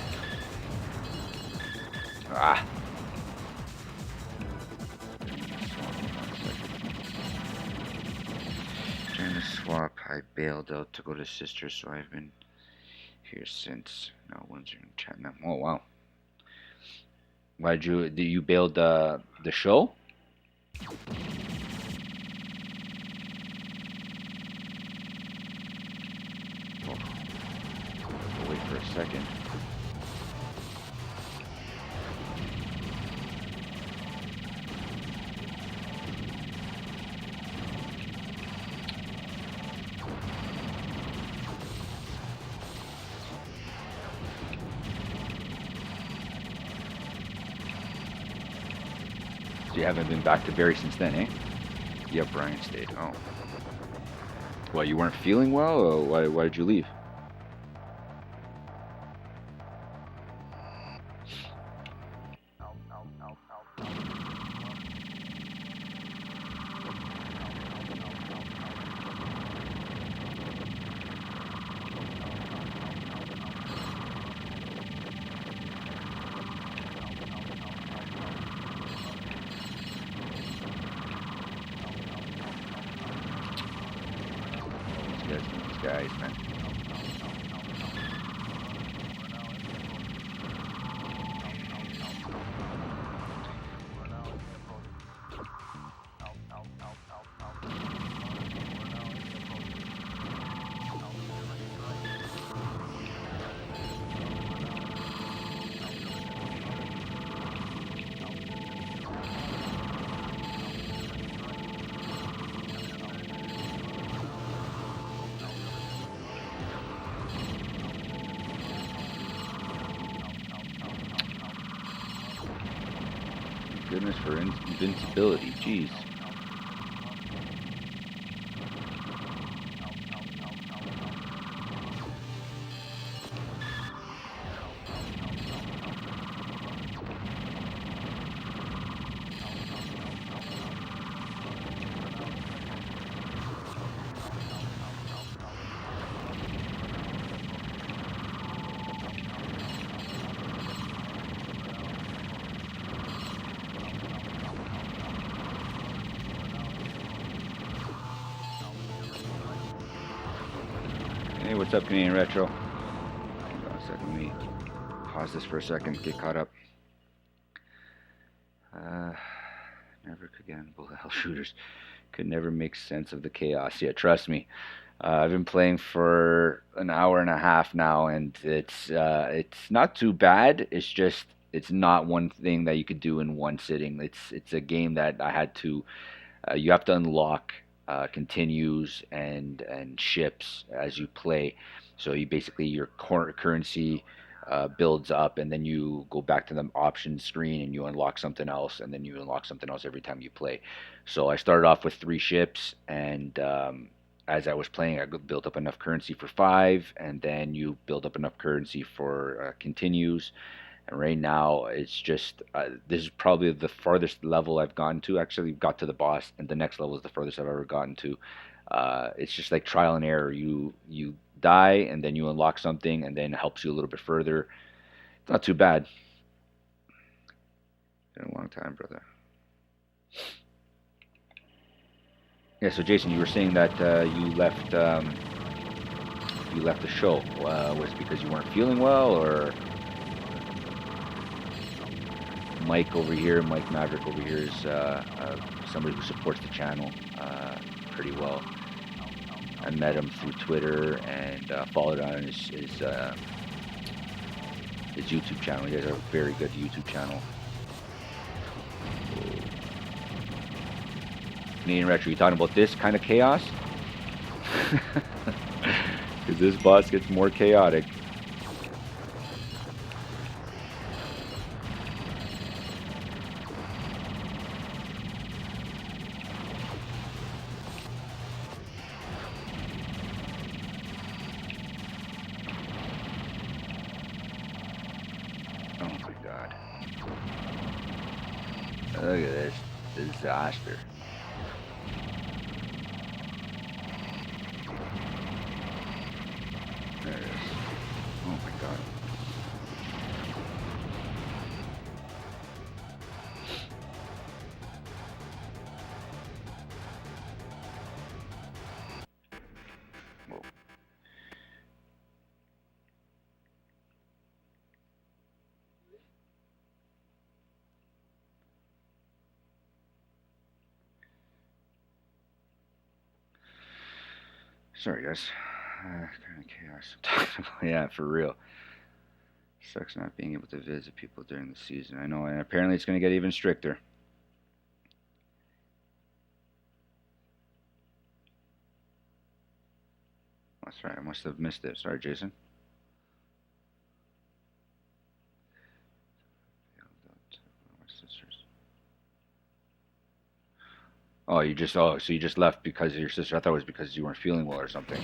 During the swap, I bailed out to go to sister, so I've been here since. No one's in chat now. Oh wow! Why did you bailed the show? a second. So you haven't been back to Barry since then, eh? Yep, Brian stayed. Oh. Well, you weren't feeling well, or why did you leave? These guys, man. Goodness for invincibility, jeez. Hey, what's up, Canadian Retro? Hold on a second, let me pause this for a second, get caught up. Never could get on bullet hell shooters. Could never make sense of the chaos. Yeah, trust me. I've been playing for an hour and a half now, and it's not too bad. It's just it's not one thing that you could do in one sitting. It's a game that I had to you have to unlock continues and ships as you play. So you basically your currency builds up, and then you go back to the options screen and you unlock something else, and then you unlock something else every time you play. So I started off with 3 ships, and as I was playing, I built up enough currency for 5, and then you build up enough currency for continues. And right now, it's just this is probably the farthest level I've gotten to. Actually, got to the boss, and the next level is the furthest I've ever gotten to. It's just like trial and error. You die, and then you unlock something, and then it helps you a little bit further. It's not too bad. Been a long time, brother. Yeah. So Jason, you were saying that you left the show. Was it because you weren't feeling well, or Mike over here, Mike Maverick over here is somebody who supports the channel pretty well. I met him through Twitter and followed on his YouTube channel. He has a very good YouTube channel. Canadian Retro, you talking about this kind of chaos? Because this boss gets more chaotic. Oh my god. Look at this disaster. There it is. Oh my god. Whoa. Sorry, guys. Kind of chaos. Yeah, for real. Sucks not being able to visit people during the season. I know, and apparently it's going to get even stricter. That's right. I must have missed it. Sorry, Jason. Oh, so you just left because of your sister. I thought it was because you weren't feeling well or something.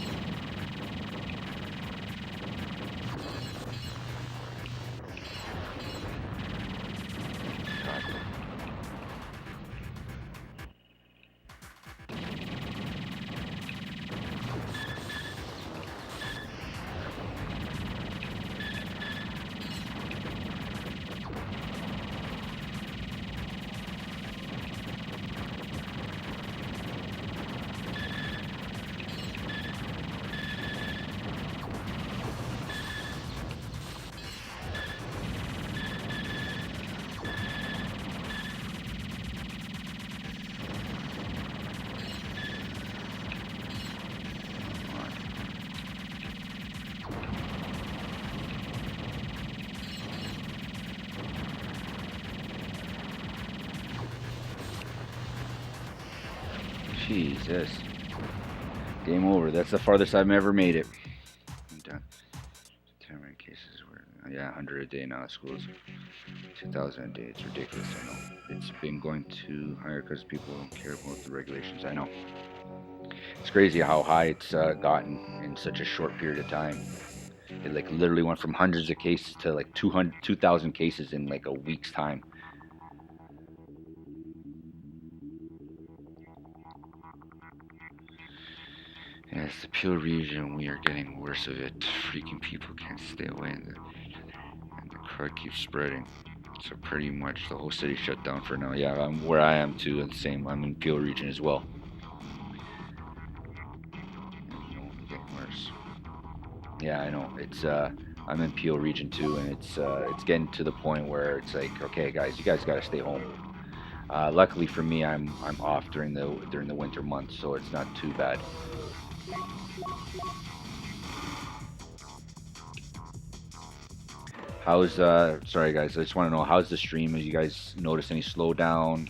Jesus. Game over. That's the farthest I've ever made it. I'm done. 10 many cases were, yeah, 100 a day now at schools. 2,000 a day. It's ridiculous, I know. It's been going to higher because people don't care about the regulations. I know. It's crazy how high it's gotten in such a short period of time. It like literally went from hundreds of cases to like 2,000 cases in like a week's time. Yes, the Peel region, we are getting worse of it. Freaking people can't stay away, and the crowd keeps spreading. So pretty much the whole city shut down for now. Yeah, I'm where I am too. The same. I'm in Peel region as well. Getting worse. Yeah, I know. It's I'm in Peel region too, and it's getting to the point where it's like, okay, guys, you guys gotta stay home. Luckily for me, I'm off during the winter months, so it's not too bad. How's sorry guys, I just want to know how's the stream? Have you guys noticed any slowdown?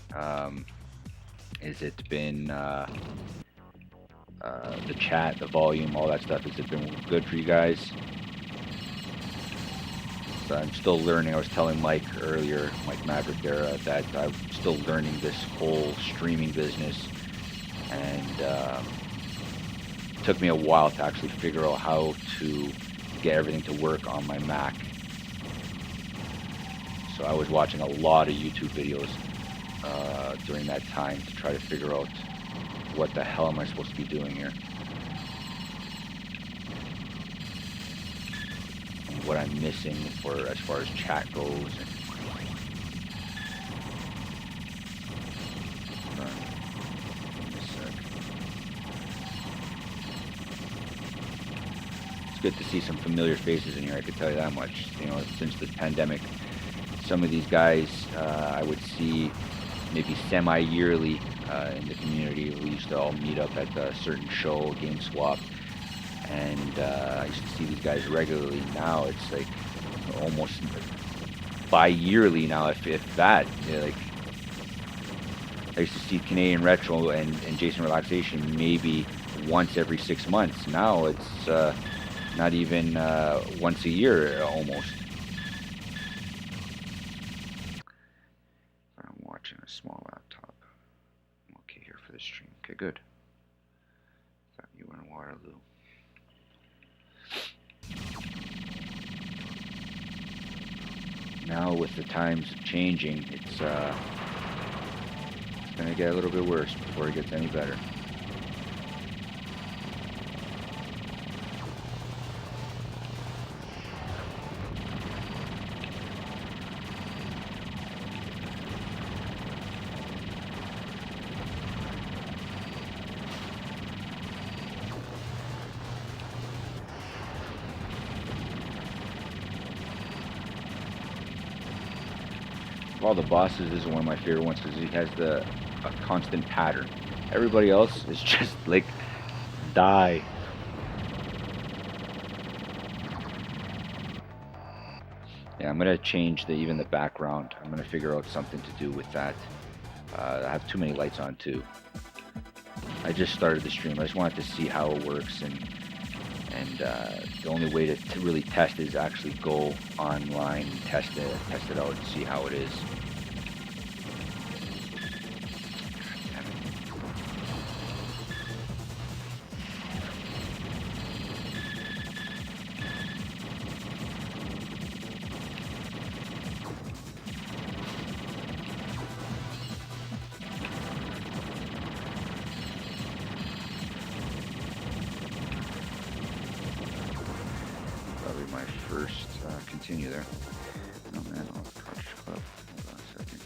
Has it been the chat, the volume, all that stuff? Has it been good for you guys? So I'm still learning. I was telling Mike earlier, Mike Maverick there, that I'm still learning this whole streaming business, and it took me a while to actually figure out how to get everything to work on my Mac. So I was watching a lot of YouTube videos during that time to try to figure out what the hell am I supposed to be doing here. And what I'm missing as far as chat goes. It's good to see some familiar faces in here, I can tell you that much. You know, since the pandemic, some of these guys I would see maybe semi-yearly in the community. We used to all meet up at a certain show, Game Swap, and I used to see these guys regularly. Now it's like almost bi-yearly now, if that. Like I used to see Canadian Retro and Jason Relaxation maybe once every 6 months. Now it's not even once a year almost. I'm watching a small laptop. I'm okay here for the stream. Okay, good. Thought you were in Waterloo. Now with the times changing, it's gonna get a little bit worse before it gets any better. All the bosses is one of my favorite ones because he has a constant pattern. Everybody else is just like die. Yeah, I'm gonna change even the background. I'm gonna figure out something to do with that. I have too many lights on too. I just started the stream. I just wanted to see how it works, and the only way to really test is actually go online and test it out and see how it is. Damn it. Probably my first continue there. Oh man, all the Cartridge Club. Hold on a second.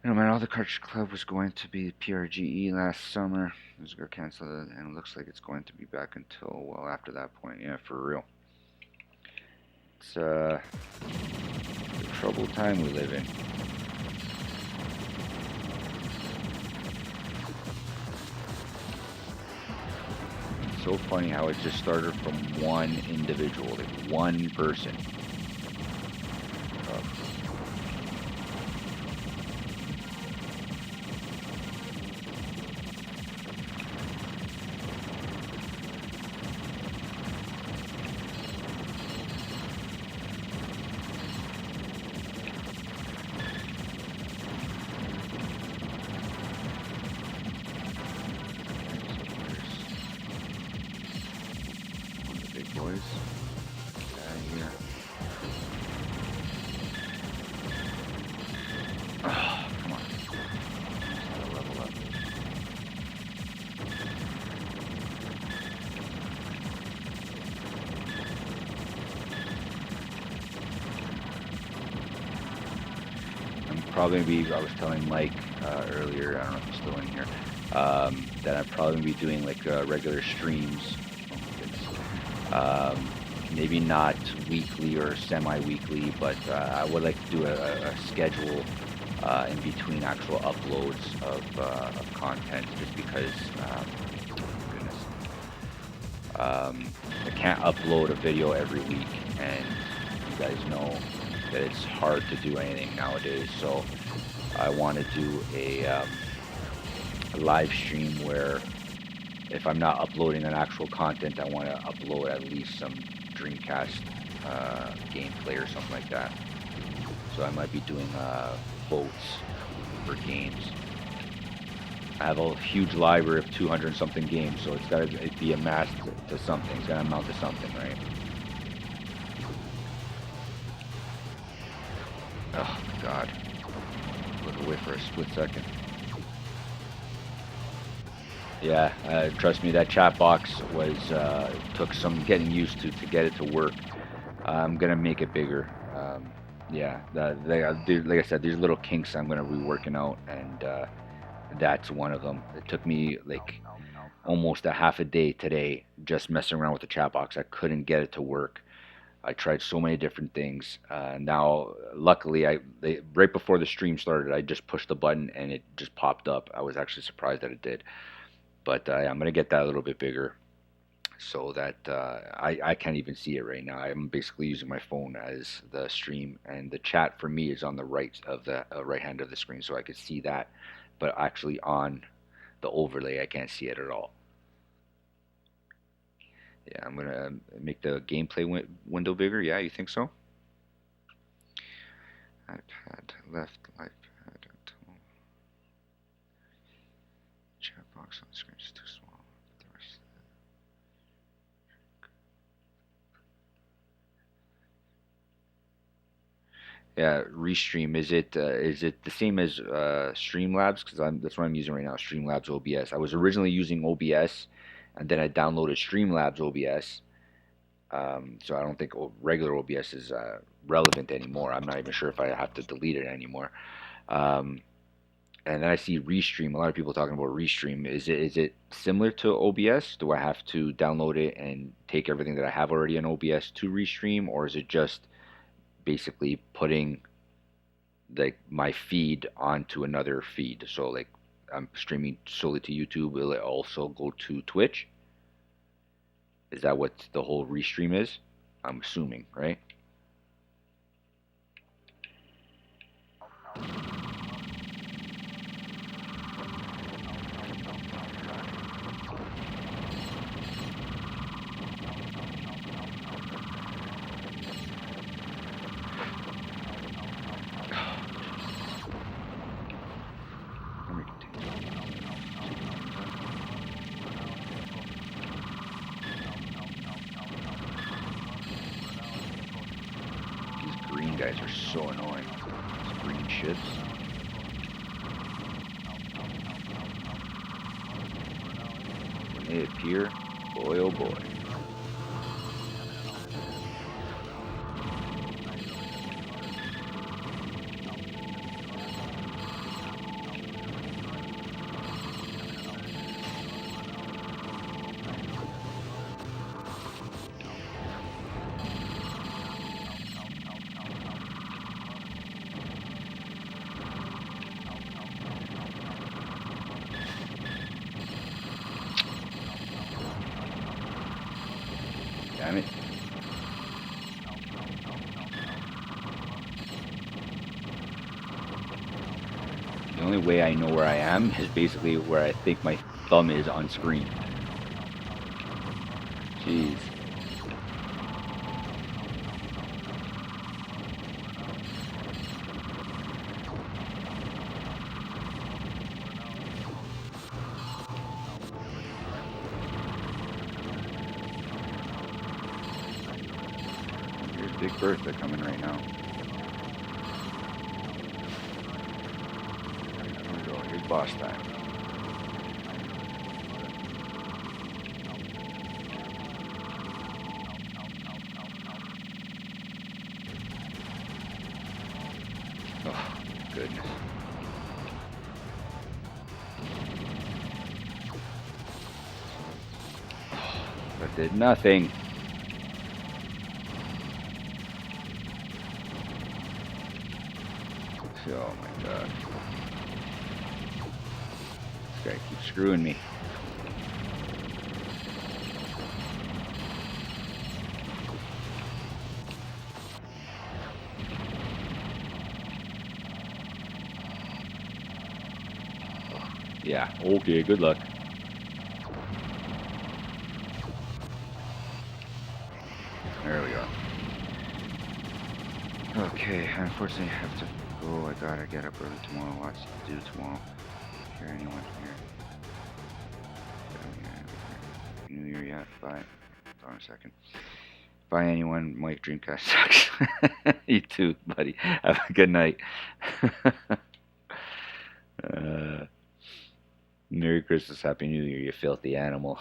No man, all the Cartridge Club was going to be PRGE last summer. It was going to cancel it, and it looks like it's going to be back until well after that point. Yeah, for real. It's the troubled time we live in. It's so funny how it just started from one individual, like one person. Boys. Yeah. Oh, come on. Gotta level up. I'm probably gonna be. I was telling Mike earlier. I don't know if he's still in here. That I'm probably gonna be doing like regular streams. Maybe not weekly or semi-weekly, but I would like to do a schedule in between actual uploads of content, just because, goodness, I can't upload a video every week, and you guys know that it's hard to do anything nowadays. So I want to do a live stream where, if I'm not uploading an actual content, I want to upload at least some Dreamcast gameplay or something like that. So I might be doing votes for games. I have a huge library of 200 something games, so it's got to be amassed to something. It's got to amount to something, right? Oh, God. Look away for a split second. Yeah, trust me, that chat box was took some getting used to get it to work. I'm gonna make it bigger. Yeah, like I said, these little kinks I'm gonna be working out, and that's one of them. It took me like almost a half a day today just messing around with the chat box. I couldn't get it to work. I tried so many different things. Now, luckily, right before the stream started, I just pushed the button and it just popped up. I was actually surprised that it did. But I'm going to get that a little bit bigger so that I can't even see it right now. I'm basically using my phone as the stream, and the chat for me is on the right of the right hand of the screen, so I could see that. But actually on the overlay, I can't see it at all. Yeah, I'm going to make the gameplay window bigger. Yeah, you think so? iPad left, iPad tool. Chat box on the screen is too small. The rest Yeah, Restream. Is it the same as Streamlabs? Because that's what I'm using right now. Streamlabs OBS. I was originally using OBS, and then I downloaded Streamlabs OBS. So I don't think regular OBS is relevant anymore. I'm not even sure if I have to delete it anymore. Um, and then I see Restream. A lot of people talking about Restream. Is it similar to OBS? Do I have to download it and take everything that I have already in OBS to Restream, or is it just basically putting like my feed onto another feed? So like I'm streaming solely to YouTube. Will it also go to Twitch? Is that what the whole Restream is? I'm assuming, right? Memory contains. These green guys are so annoying. These green ships. When they appear, boy oh boy. Damn it. The only way I know where I am is basically where I think my thumb is on screen. Jeez. Here's Big Bertha coming right now. Here we go. Here's boss time. Oh, goodness. That did nothing. Oh my god. This guy keeps screwing me. Yeah, okay, good luck. There we go. Okay, unfortunately I have to go. I gotta get up early tomorrow. Lots to do tomorrow. Hear anyone here? New Year yet? Bye. Hold on a second. Bye anyone. Mike Dreamcast sucks. You too, buddy. Have a good night. Merry Christmas, Happy New Year, you filthy animal.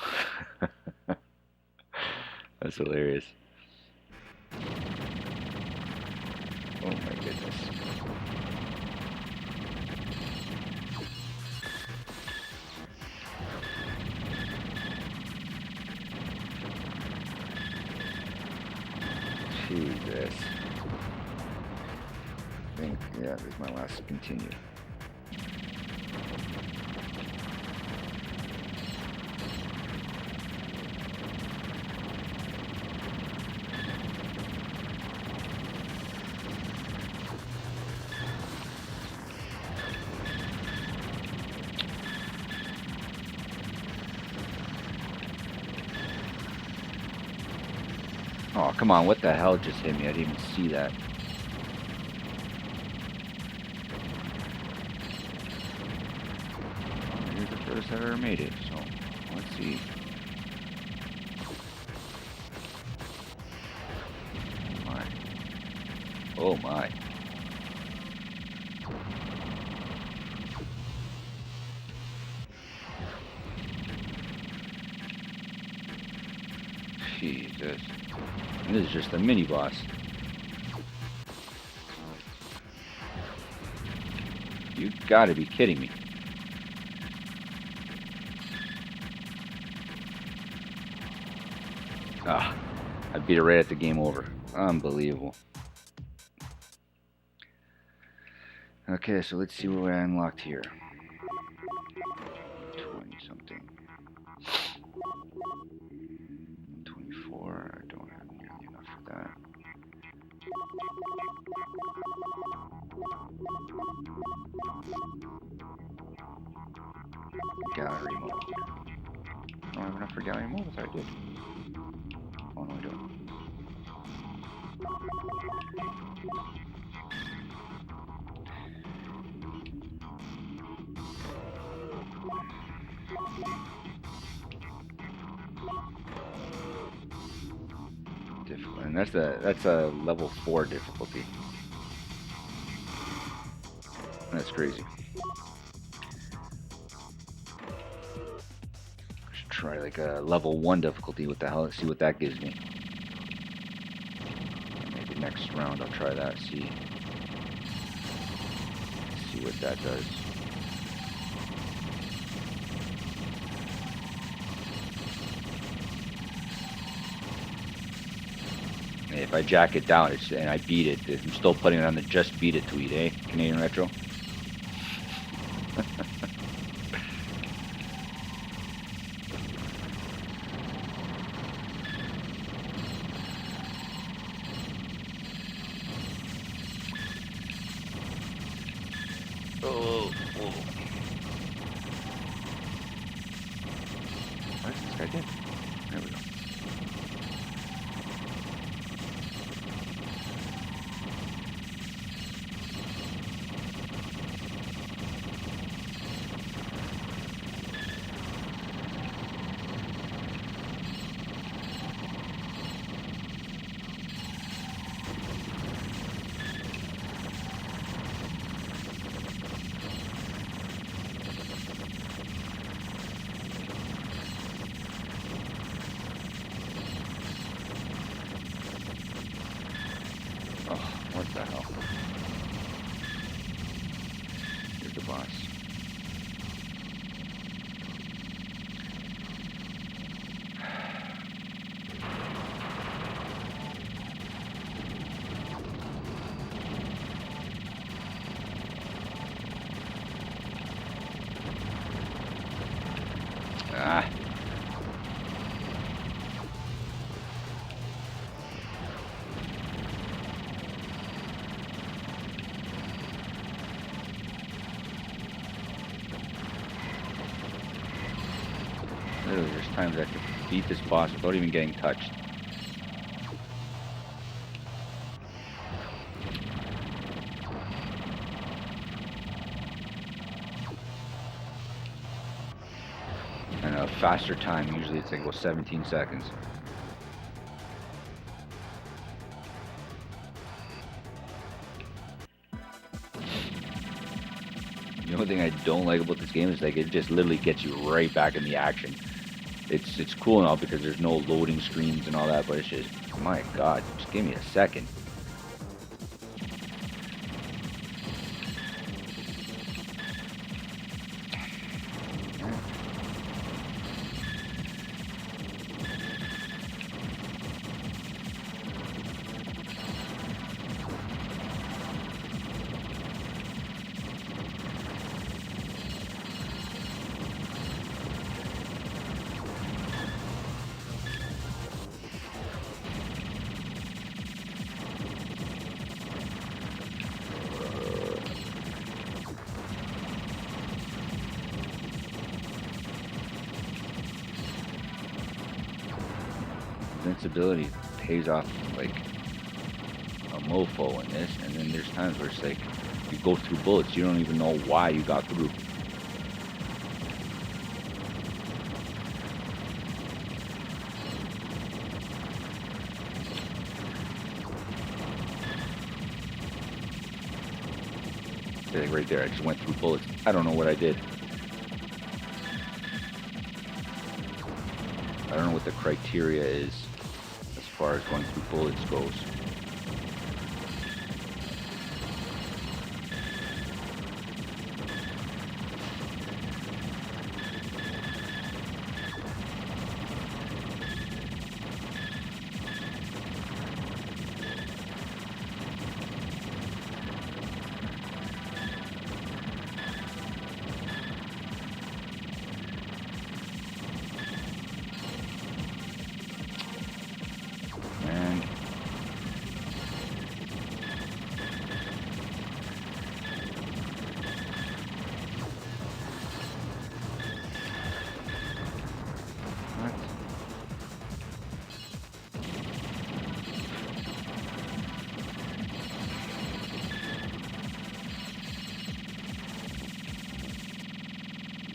That's hilarious. Oh my goodness. Jesus. I think, yeah, this is my last continue. Oh, come on, what the hell just hit me? I didn't even see that. Oh, here's the first I've ever made it, so let's see. Oh my. Oh my. Jesus. And this is just a mini boss. You gotta be kidding me. Ah, I beat it right at the game over. Unbelievable. Okay, so let's see what I unlocked here. 20 something. 24, I don't have nearly enough for that. Gallery mode. I don't have enough for gallery mode, I thought I did. Oh no, I don't. And that's a level 4 difficulty. That's crazy. Should try like a level 1 difficulty. What the hell? See what that gives me. Maybe next round I'll try that. See what that does. If I jack it down and I beat it, I'm still putting it on the just beat it tweet, eh? Canadian Retro? Oh. What is this guy did? There we go. Oh, what the hell? Here's the boss. Ah. Literally, there's times I can beat this boss without even getting touched. And a faster time, usually it's like about 17 seconds. The only thing I don't like about this game is like it just literally gets you right back in the action. It's cool and all because there's no loading screens and all that, but it's just, my God, just give me a second. Invincibility pays off like a mofo in this, and then there's times where it's like you go through bullets, you don't even know why you got through. Like right there, I just went through bullets. I don't know what I did. I don't know what the criteria is as far as going through bullets goes.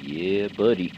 Yeah, buddy.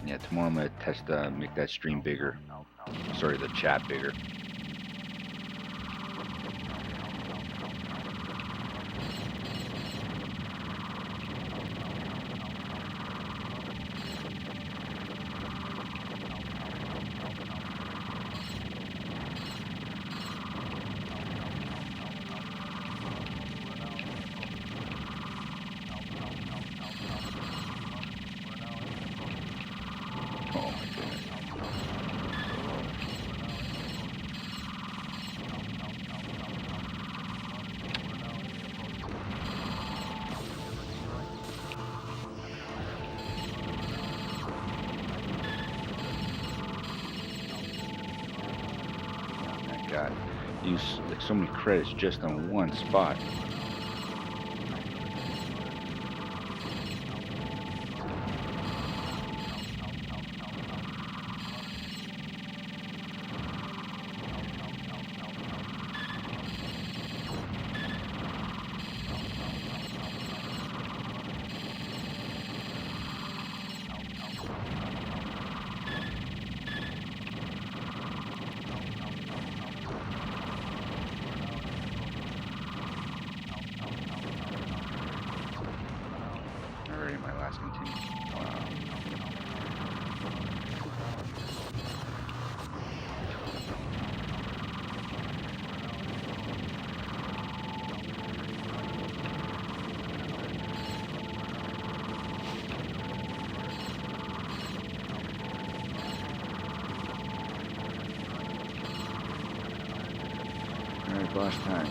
Yeah, tomorrow I'm gonna test, make that stream bigger. Sorry, the chat bigger. Oh my goodness. Oh my God. Use like so many credits just on one spot. Already my last continue. Wow. Alright, boss time.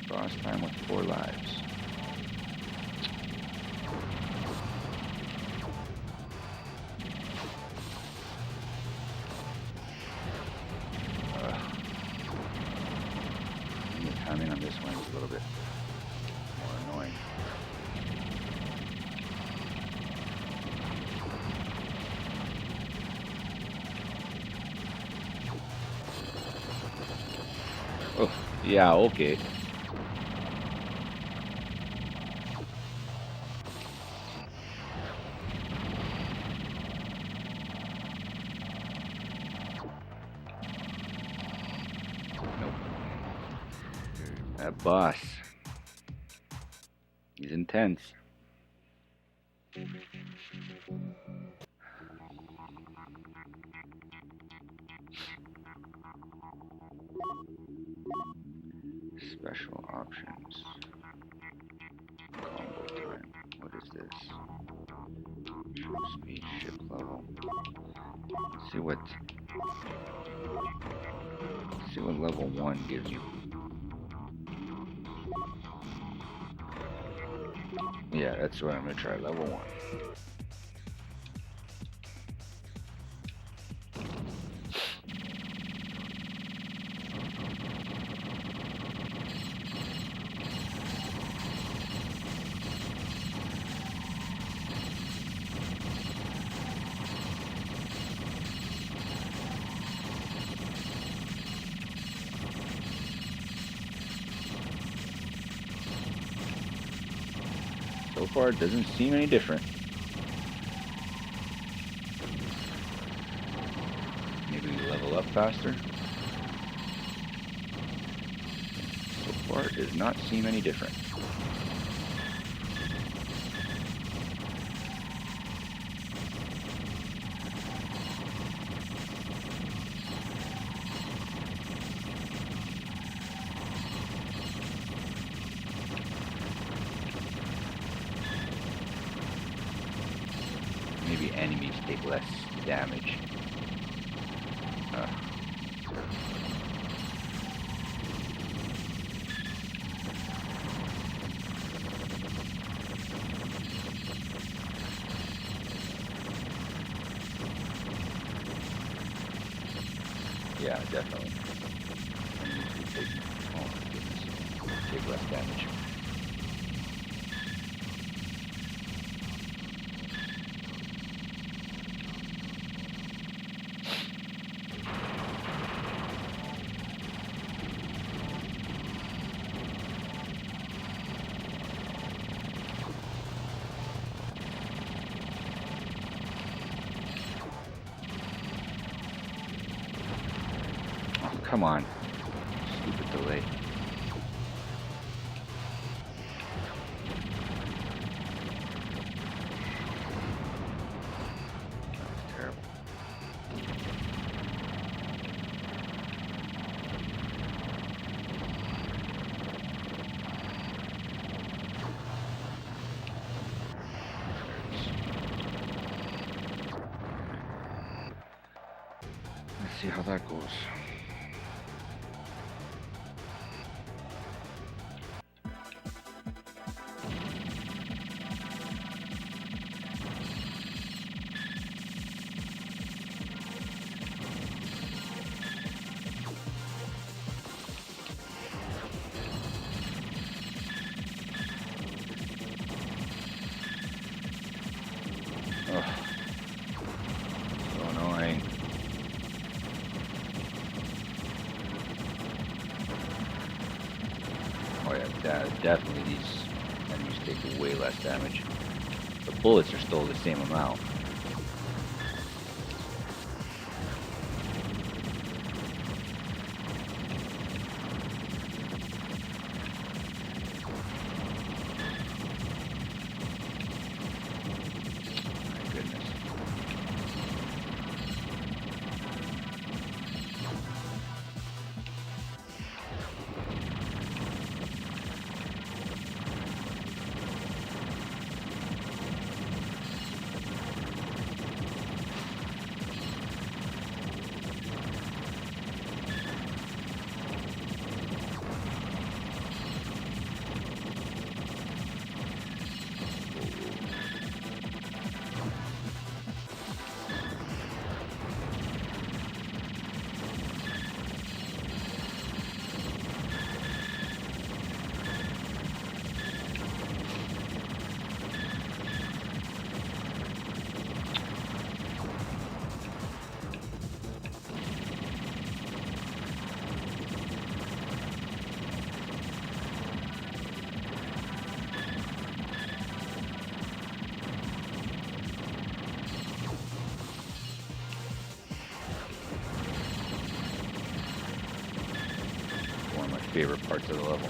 Boss time with 4 lives. The timing on this one is a little bit more annoying. Oh, yeah, okay. Nope. That boss. He's intense. Special options. Combo time. What is this? Speed, ship level. Let's see what level 1 gives you. Yeah, that's what I'm gonna try. Level 1. So far, it doesn't seem any different. Maybe we level up faster. So far, it does not seem any different. Maybe enemies take less damage. Yeah, definitely. Oh my goodness. Take less damage. come on. Stupid delay. That's terrible. Let's see how that goes. Ugh. So annoying. Oh yeah, definitely these enemies take way less damage. The bullets are still the same amount. My goodness. One of my favorite parts of the level.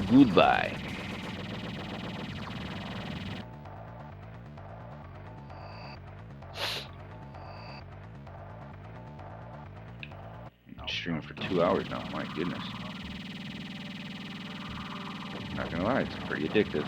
Goodbye. Streaming for 2 hours now, my goodness. Not gonna lie, it's pretty addictive.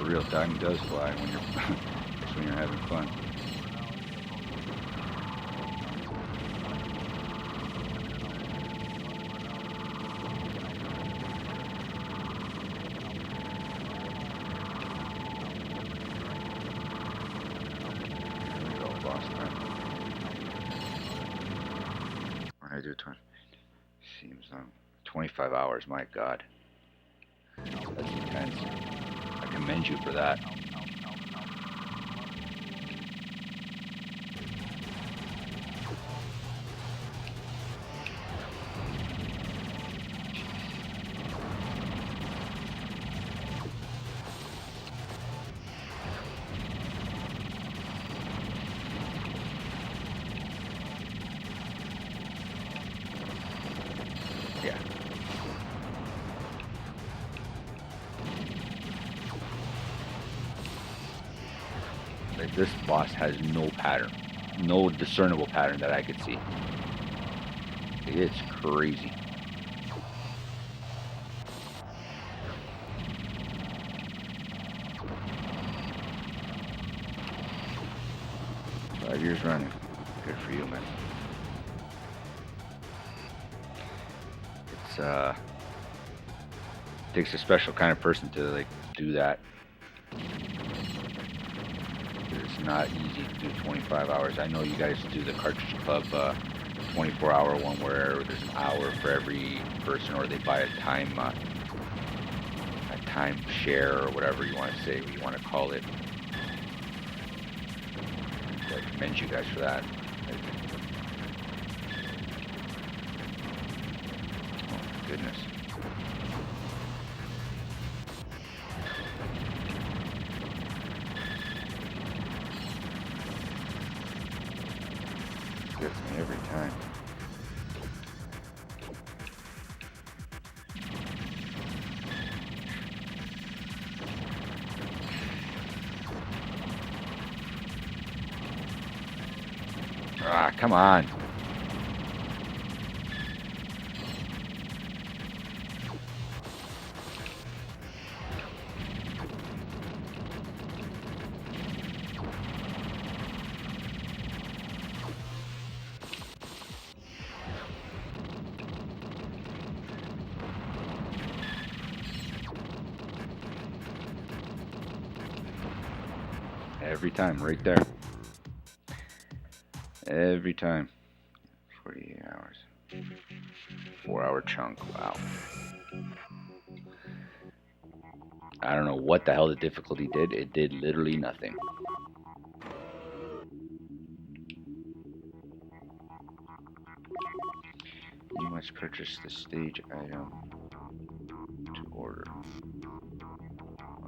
for real, time does fly when you're just when you're having fun. There we go, boss time. What did I do? 20, seems 25 hours. My God, that's intense. I commend you for that. Yeah. Like this boss has no pattern, no discernible pattern that I could see. It's crazy. 5 years running. Good for you, man. It's takes a special kind of person to like do that. It's not easy to do 25 hours. I know you guys do the Cartridge Club 24-hour one where there's an hour for every person, or they buy a time share or whatever you want to say, what you want to call it. So I commend you guys for that. Oh my goodness. Gets me every time. Ah, come on. Every time, right there. Every time. 48 hours. 4-hour chunk. Wow. I don't know what the hell the difficulty did. It did literally nothing. You must purchase the stage item to order.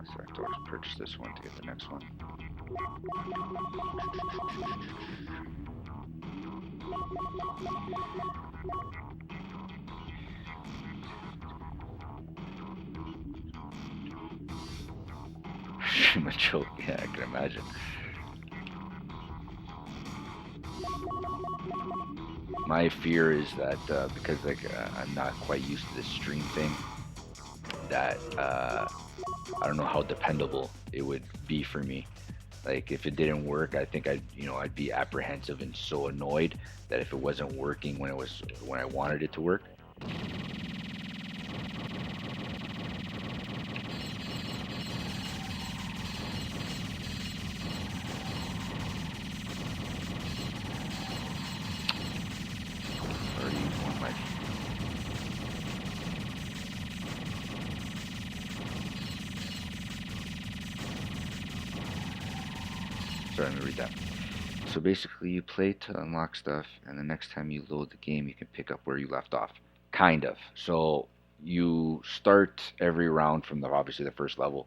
So I have to purchase this one to get the next one. I'm a joke. Yeah, I can imagine. My fear is that because I'm not quite used to this stream thing, that I don't know how dependable it would be for me. Like if it didn't work, I think I'd be apprehensive and so annoyed that if it wasn't working when I wanted it to work. Already used one of my. Sorry, let me read that. So basically, you play to unlock stuff, and the next time you load the game, you can pick up where you left off. Kind of. So you start every round from obviously the first level.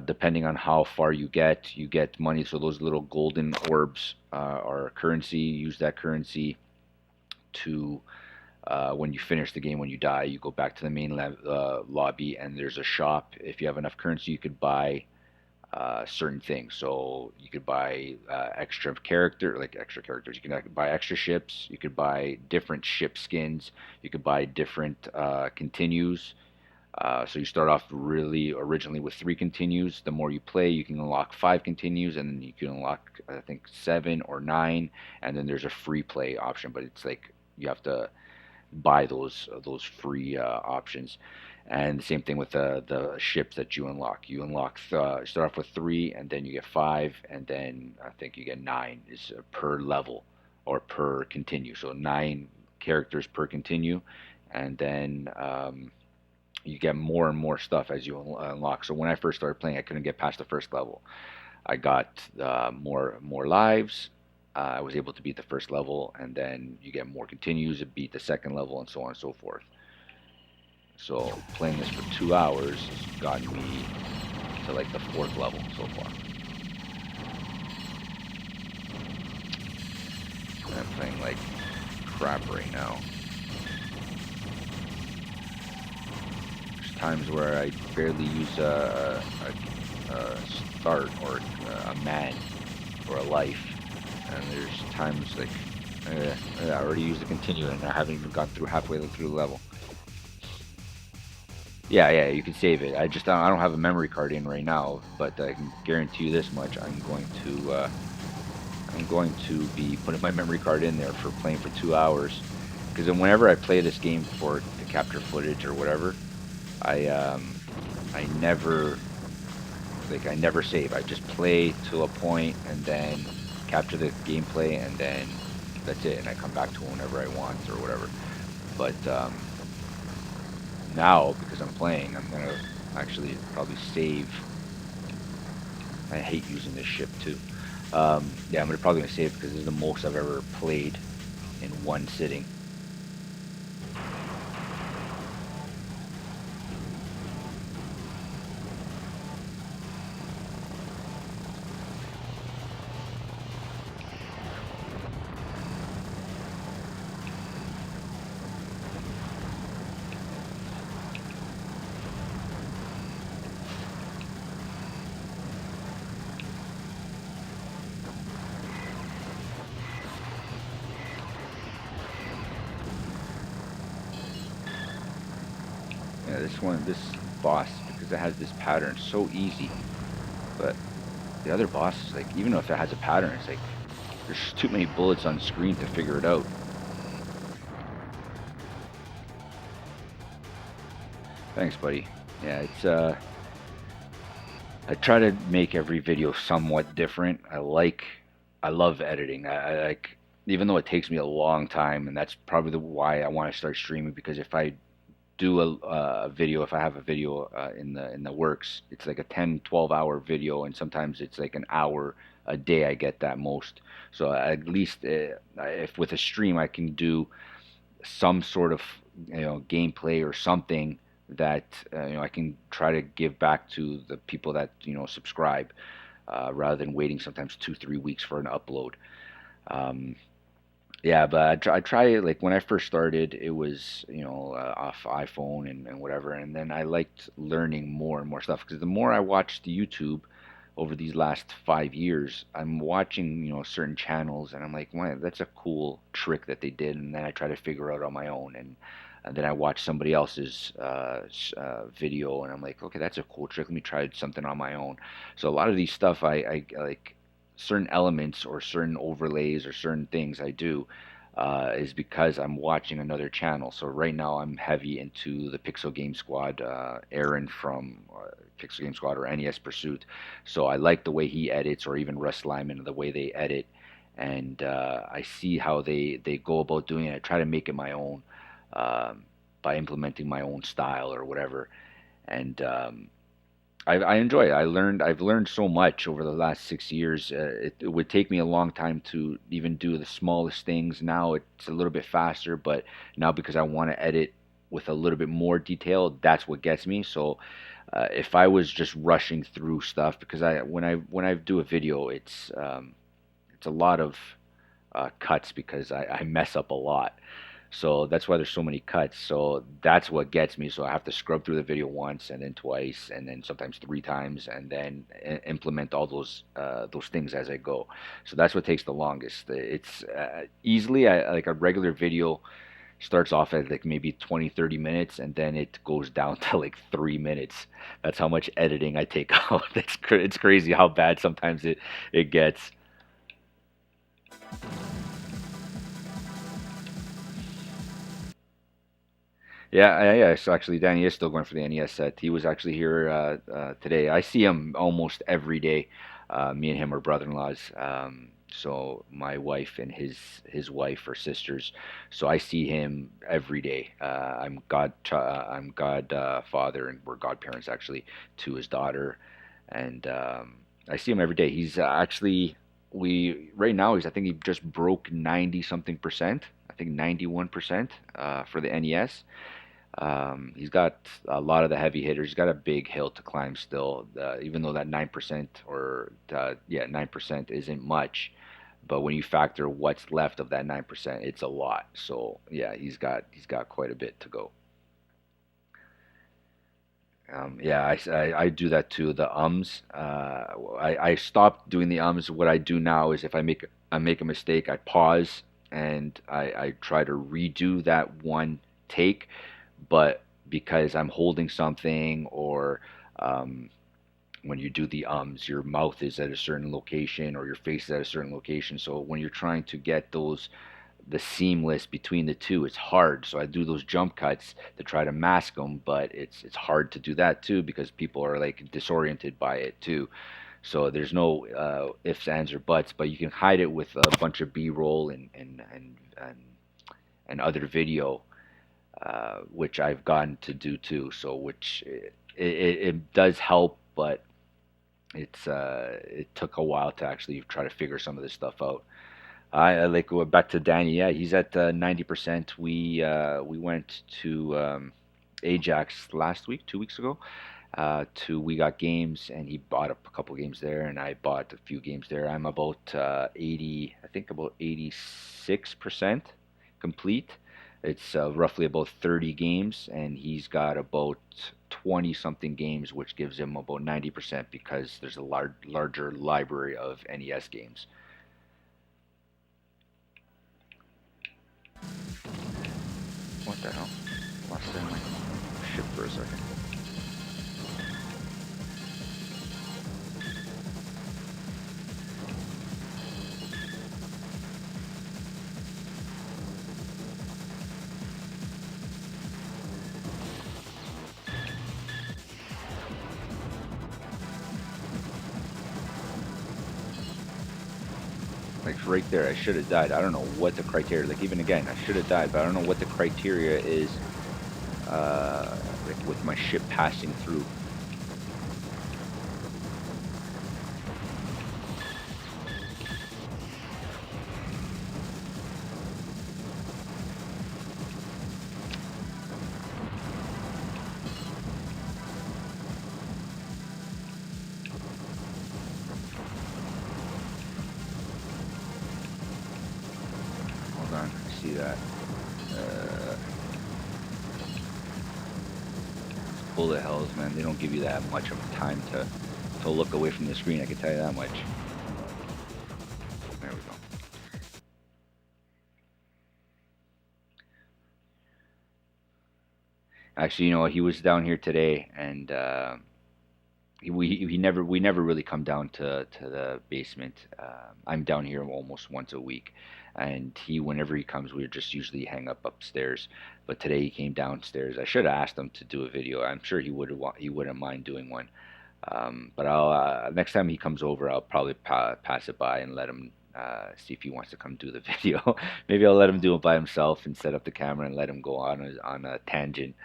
Depending on how far you get money. So those little golden orbs are currency. Use that currency to when you finish the game, when you die, you go back to the main lobby, and there's a shop. If you have enough currency, you could buy certain things. So you could buy extra characters. You can buy extra ships. You could buy different ship skins. You could buy different continues. So you start off really originally with 3 continues. The more you play, you can unlock 5 continues, and then you can unlock, I think, 7 or 9, and then there's a free play option. But it's like you have to buy those free options. And the same thing with the ships that you unlock. You unlock start off with 3, and then you get 5, and then I think you get 9 is per level or per continue. So 9 characters per continue, and then you get more and more stuff as you unlock. So when I first started playing, I couldn't get past the first level. I got more lives. I was able to beat the first level, and then you get more continues to beat the second level, and so on and so forth. So playing this for 2 hours has gotten me to like the fourth level so far. And I'm playing like crap right now. There's times where I barely use a start or a man or a life, and there's times like I already used the continue and I haven't even gone through halfway through the level. Yeah, you can save it. I don't have a memory card in right now, but I can guarantee you this much: I'm going to be putting my memory card in there for playing for 2 hours. Because then whenever I play this game for to capture footage or whatever, I I never I never save. I just play to a point and then capture the gameplay, and then that's it. And I come back to it whenever I want or whatever. But now, because I'm playing, I'm gonna actually probably save. I hate using this ship too. Yeah, I'm probably gonna save because this is the most I've ever played in one sitting. Yeah, this boss, because it has this pattern, it's so easy. But the other bosses, like, even if it has a pattern, it's like there's too many bullets on screen to figure it out. Thanks, buddy. Yeah, it's I try to make every video somewhat different. I love editing. I like, even though it takes me a long time, and that's probably why I want to start streaming. Because if I do a video, if I have a video in the works, it's like a 10, 12 hour video, and sometimes it's like an hour a day. I get that most. So at least if with a stream I can do some sort of gameplay or something that I can try to give back to the people that subscribe, rather than waiting sometimes 2 3 weeks for an upload. Um, yeah, but I try, like when I first started, it was off iPhone and whatever, and then I liked learning more and more stuff because the more I watched YouTube over these last 5 years, I'm watching certain channels, and I'm like, wow, that's a cool trick that they did, and then I try to figure out on my own, and then I watch somebody else's video, and I'm like, okay, that's a cool trick. Let me try something on my own. So a lot of these stuff, I like certain elements or certain overlays or certain things I do is because I'm watching another channel. So right now I'm heavy into the Pixel Game Squad, Aaron from Pixel Game Squad or NES Pursuit. So I like the way he edits, or even Russ Lyman, the way they edit, and I see how they go about doing it. I try to make it my own, by implementing my own style or whatever, and I enjoy it. I've learned so much over the last 6 years. It would take me a long time to even do the smallest things. Now it's a little bit faster, but now because I want to edit with a little bit more detail, that's what gets me. So if I was just rushing through stuff, because when I do a video, it's a lot of cuts because I mess up a lot. So that's why there's so many cuts. So that's what gets me. So I have to scrub through the video once, and then twice, and then sometimes 3 times, and then implement all those things as I go. So that's what takes the longest. It's easily like a regular video starts off at like maybe 20, 30 minutes, and then it goes down to like 3 minutes. That's how much editing I take out. It's crazy how bad sometimes it gets. Yeah. So actually, Danny is still going for the NES set. He was actually here today. I see him almost every day. Me and him are brother-in-laws. So my wife and his wife are sisters. So I see him every day. I'm god father, and we're godparents actually to his daughter, and I see him every day. He's actually we right now he's I think he just broke 90 something percent. I think 91% for the NES. He's got a lot of the heavy hitters. He's got a big hill to climb still, even though that 9% or yeah 9% isn't much. But when you factor what's left of that 9%, it's a lot. So yeah, he's got quite a bit to go. Yeah, I do that too. The ums. I stopped doing the ums. What I do now is if I make a mistake, I pause and I try to redo that one take, but because I'm holding something or um, when you do the ums, your mouth is at a certain location or your face is at a certain location. So when you're trying to get the seamless between the two, it's hard. So I do those jump cuts to try to mask them, but it's hard to do that too because people are like disoriented by it too. So there's no ifs, ands, or buts, but you can hide it with a bunch of B-roll and other video which I've gotten to do too. So which it does help, but it took a while to actually try to figure some of this stuff out. I like go back to Danny. Yeah, he's at 90%. We went to Ajax last week, 2 weeks ago. To We Got Games, and he bought up a couple games there, and I bought a few games there. I'm about 80, I think about 86% complete. It's roughly about 30 games, and he's got about 20 something games, which gives him about 90% because there's a larger library of NES games. What the hell? Lost my ship for a second. Like right there, I should have died. I don't know what the criteria. Like even again, I should have died, but I don't know what the criteria is. Like with my ship passing through. Hold on, I see that. Uh, Bullet hells, man. They don't give you that much of time to look away from the screen. I can tell you that much. There we go. Actually, he was down here today, and he never we never really come down to the basement. I'm down here almost once a week, and whenever he comes, we just usually hang up upstairs. But today he came downstairs. I should have asked him to do a video. I'm sure he wouldn't mind doing one. But I'll next time he comes over, I'll probably pass it by and let him see if he wants to come do the video. Maybe I'll let him do it by himself and set up the camera and let him go on a tangent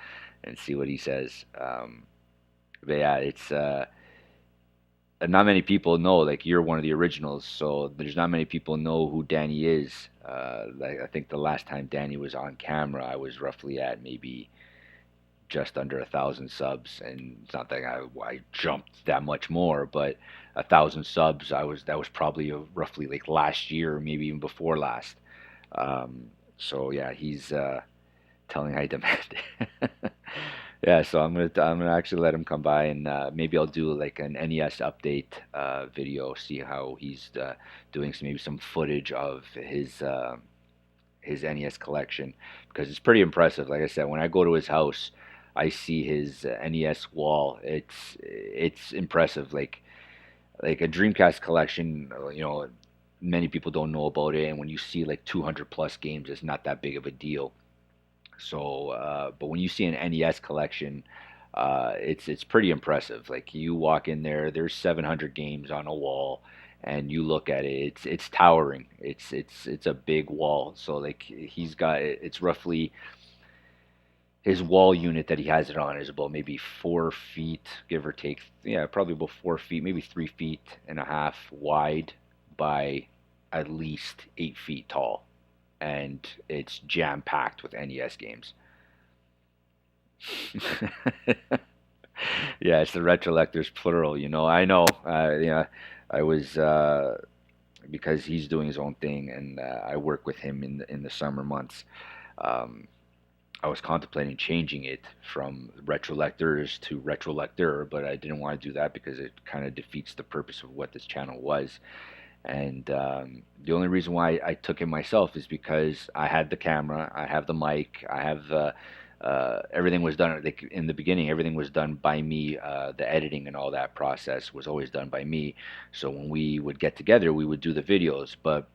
and see what he says. But yeah, it's not many people know. Like you're one of the originals, so there's not many people know who Danny is. Like I think the last time Danny was on camera, I was roughly at maybe just under 1,000 subs, and it's not that I jumped that much more, but 1,000 subs, that was probably roughly like last year, maybe even before last. So yeah, he's telling I demand. Yeah, so I'm gonna actually let him come by and maybe I'll do like an NES update video, see how he's doing maybe some footage of his NES collection because it's pretty impressive. Like I said, when I go to his house, I see his NES wall. It's impressive. Like a Dreamcast collection, many people don't know about it, and when you see like 200 plus games, it's not that big of a deal. So, but when you see an NES collection, it's pretty impressive. Like you walk in there, there's 700 games on a wall, and you look at it, it's towering. It's a big wall. So like he's got it's roughly his wall unit that he has it on is about maybe 4 feet, give or take. Yeah, probably about 4 feet, maybe 3 feet and a half wide by at least 8 feet tall, and it's jam packed with NES games. Yeah, it's the Retrollectors plural. I know. Yeah, I was because he's doing his own thing, and I work with him in the summer months. Um, I was contemplating changing it from Retrolectors to Retrolector, but I didn't want to do that because it kind of defeats the purpose of what this channel was. And the only reason why I took it myself is because I had the camera, I have the mic, I have everything was done like in the beginning. Everything was done by me. The editing and all that process was always done by me. So when we would get together, we would do the videos. But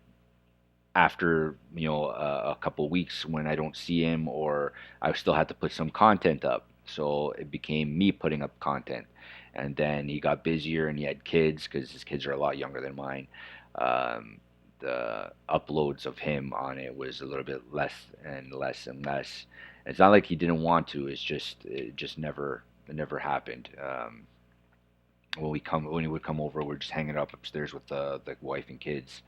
after a couple weeks when I don't see him, or I still had to put some content up, so it became me putting up content. And then he got busier and he had kids because his kids are a lot younger than mine. The uploads of him on it was a little bit less and less and less. It's not like he didn't want to. It just never it never happened. When he would come over, we're just hanging up upstairs with the wife and kids,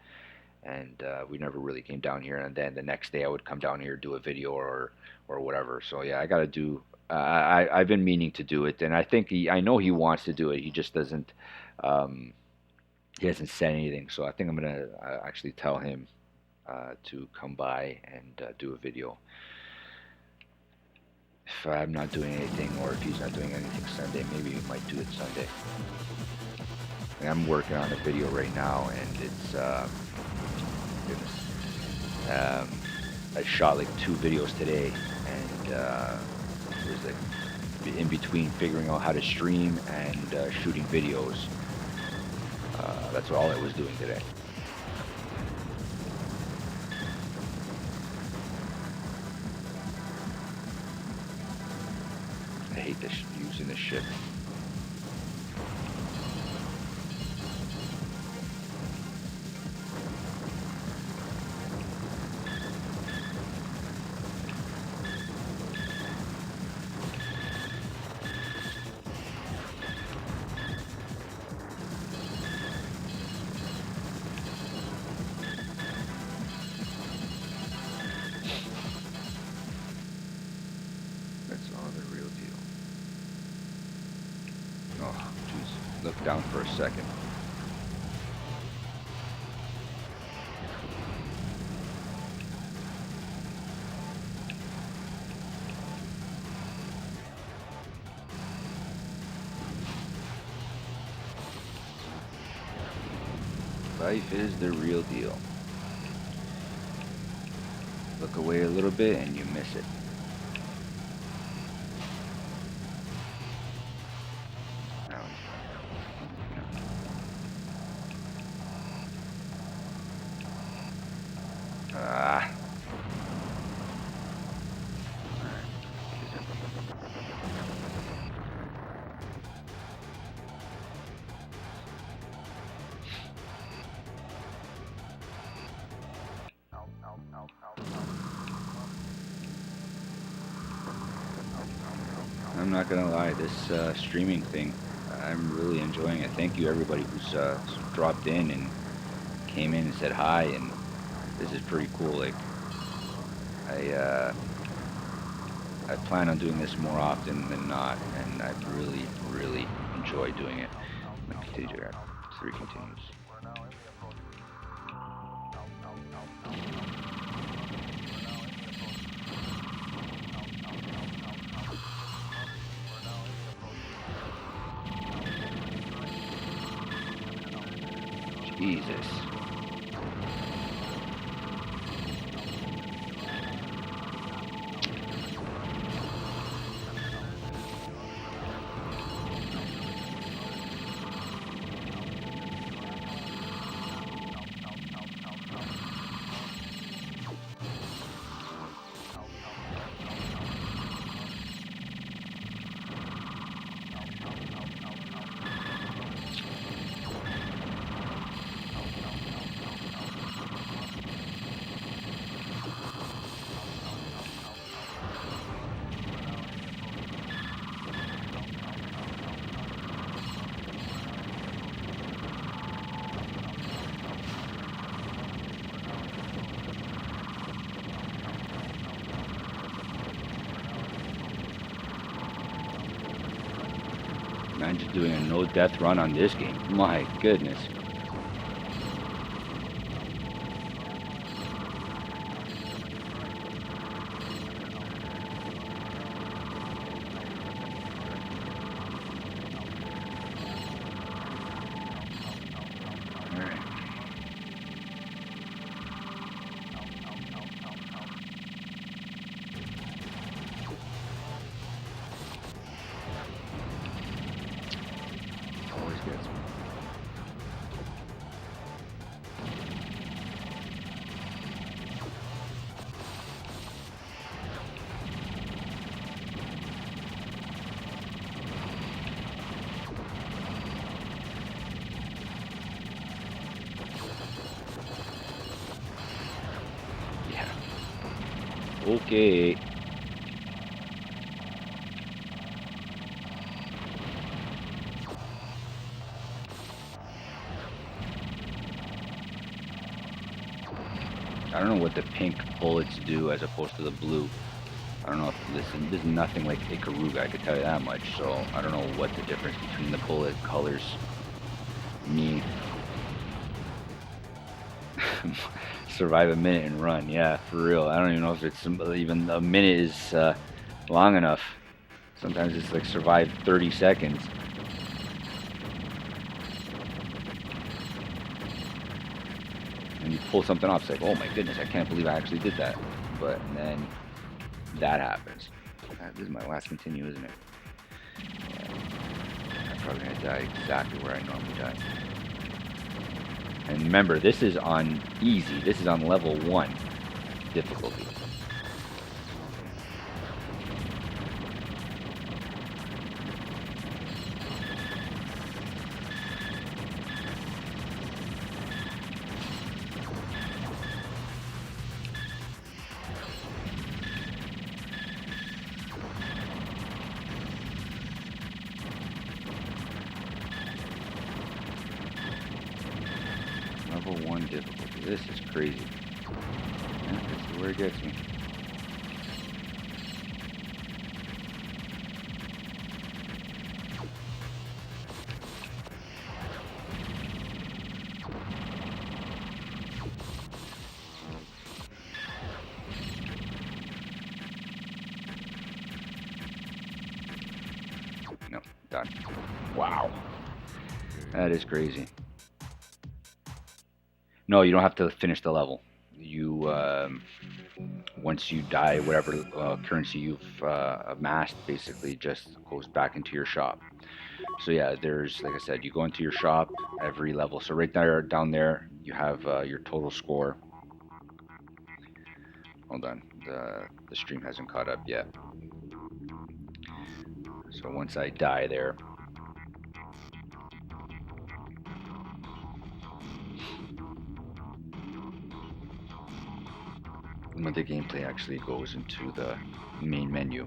and we never really came down here. And then the next day, I would come down here do a video or whatever. So yeah, I gotta do. I've been meaning to do it, and I know he wants to do it. He just doesn't. He hasn't said anything, so I think I'm gonna actually tell him to come by and do a video. If I'm not doing anything, or if he's not doing anything Sunday, maybe we might do it Sunday. And I'm working on a video right now, and it's goodness. I shot like 2 videos today, and it was like in between figuring out how to stream and shooting videos. That's all I was doing today. I hate this using this shit. That's all the real deal. Oh, jeez. Look down for a second. Life is the real deal. Look away a little bit and you miss it. Ah. I'm not gonna lie, this streaming thing, I'm really enjoying it. Thank you everybody who's dropped in and came in and said hi, and this is pretty cool. Like, I I plan on doing this more often than not, and I really, really enjoy doing it. Continue. 3 continues. Jesus. Man, just doing a no-death run on this game. My goodness. Always gets me. Yeah. Okay. I don't know what the pink bullets do as opposed to the blue. I don't know if this is nothing like Ikaruga, I could tell you that much. So I don't know what the difference between the bullet colors mean. Survive a minute and run, yeah, for real. I don't even know if it's even a minute is long enough. Sometimes it's like survive 30 seconds. And you pull something off, it's like, oh my goodness, I can't believe I actually did that. But then that happens. This is my last continue, isn't it? Yeah. I'm probably gonna die exactly where I normally die. And remember, this is on easy. This is on level 1 difficulty. Level 1 difficulty. This is crazy. Yeah, this is where it gets me. No, done. Wow. That is crazy. No, you don't have to finish the level. You, once you die, whatever currency you've amassed basically just goes back into your shop. So yeah, there's, like I said, you go into your shop every level. So right there, down there, you have your total score. Hold on, the stream hasn't caught up yet. So once I die there, when the gameplay actually goes into the main menu,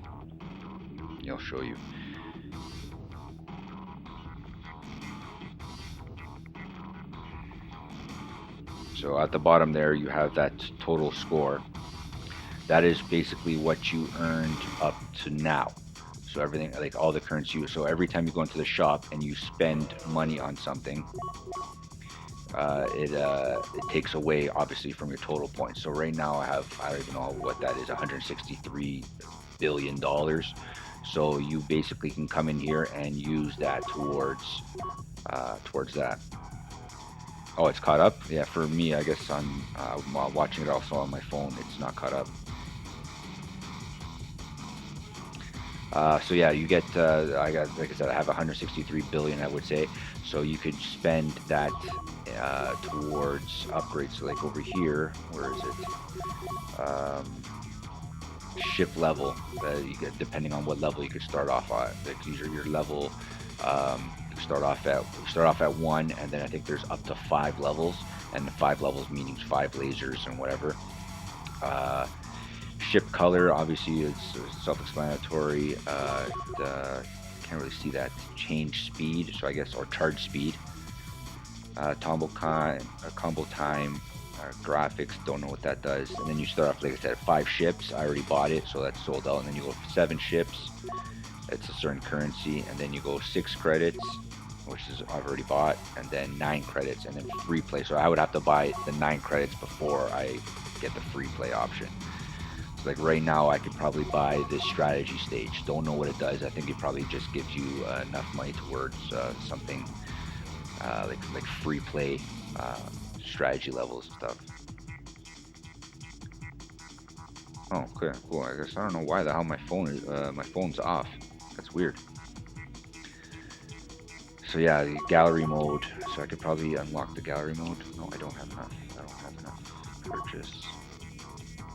I'll show you. So at the bottom there, you have that total score. That is basically what you earned up to now. So everything, like all the currency. So every time you go into the shop and you spend money on something, it takes away obviously from your total points. So right now I don't even know what that is, 163 billion dollars. So you basically can come in here and use that towards that. Oh, it's caught up. Yeah, for me, I guess I'm watching it also on my phone. It's not caught up. So yeah, you get, like I said, I have 163 billion, I would say. So you could spend that towards upgrades. So like over here, where is it? Ship level. You get, depending on what level you could start off on. Like these are your level. You start off at 1, and then I think there's up to 5 levels, and the 5 levels meaning 5 lasers and whatever. Ship color, obviously, it's self-explanatory. Can't really see that. Change speed, so I guess, or charge speed. Combo time, graphics, don't know what that does. And then you start off, like I said, 5 ships. I already bought it, so that's sold out. And then you go 7 ships, It's a certain currency, and then you go 6 credits, which is I've already bought, and then 9 credits, and then free play. So I would have to buy the 9 credits before I get the free play option. So like right now, I could probably buy this strategy stage. Don't know what it does. I think it probably just gives you enough money towards something like free play strategy levels and stuff. Oh, okay, cool. I guess I don't know why the hell my phone's off. That's weird. So yeah, the gallery mode. So I could probably unlock the gallery mode. No, I don't have enough. I don't have enough purchase.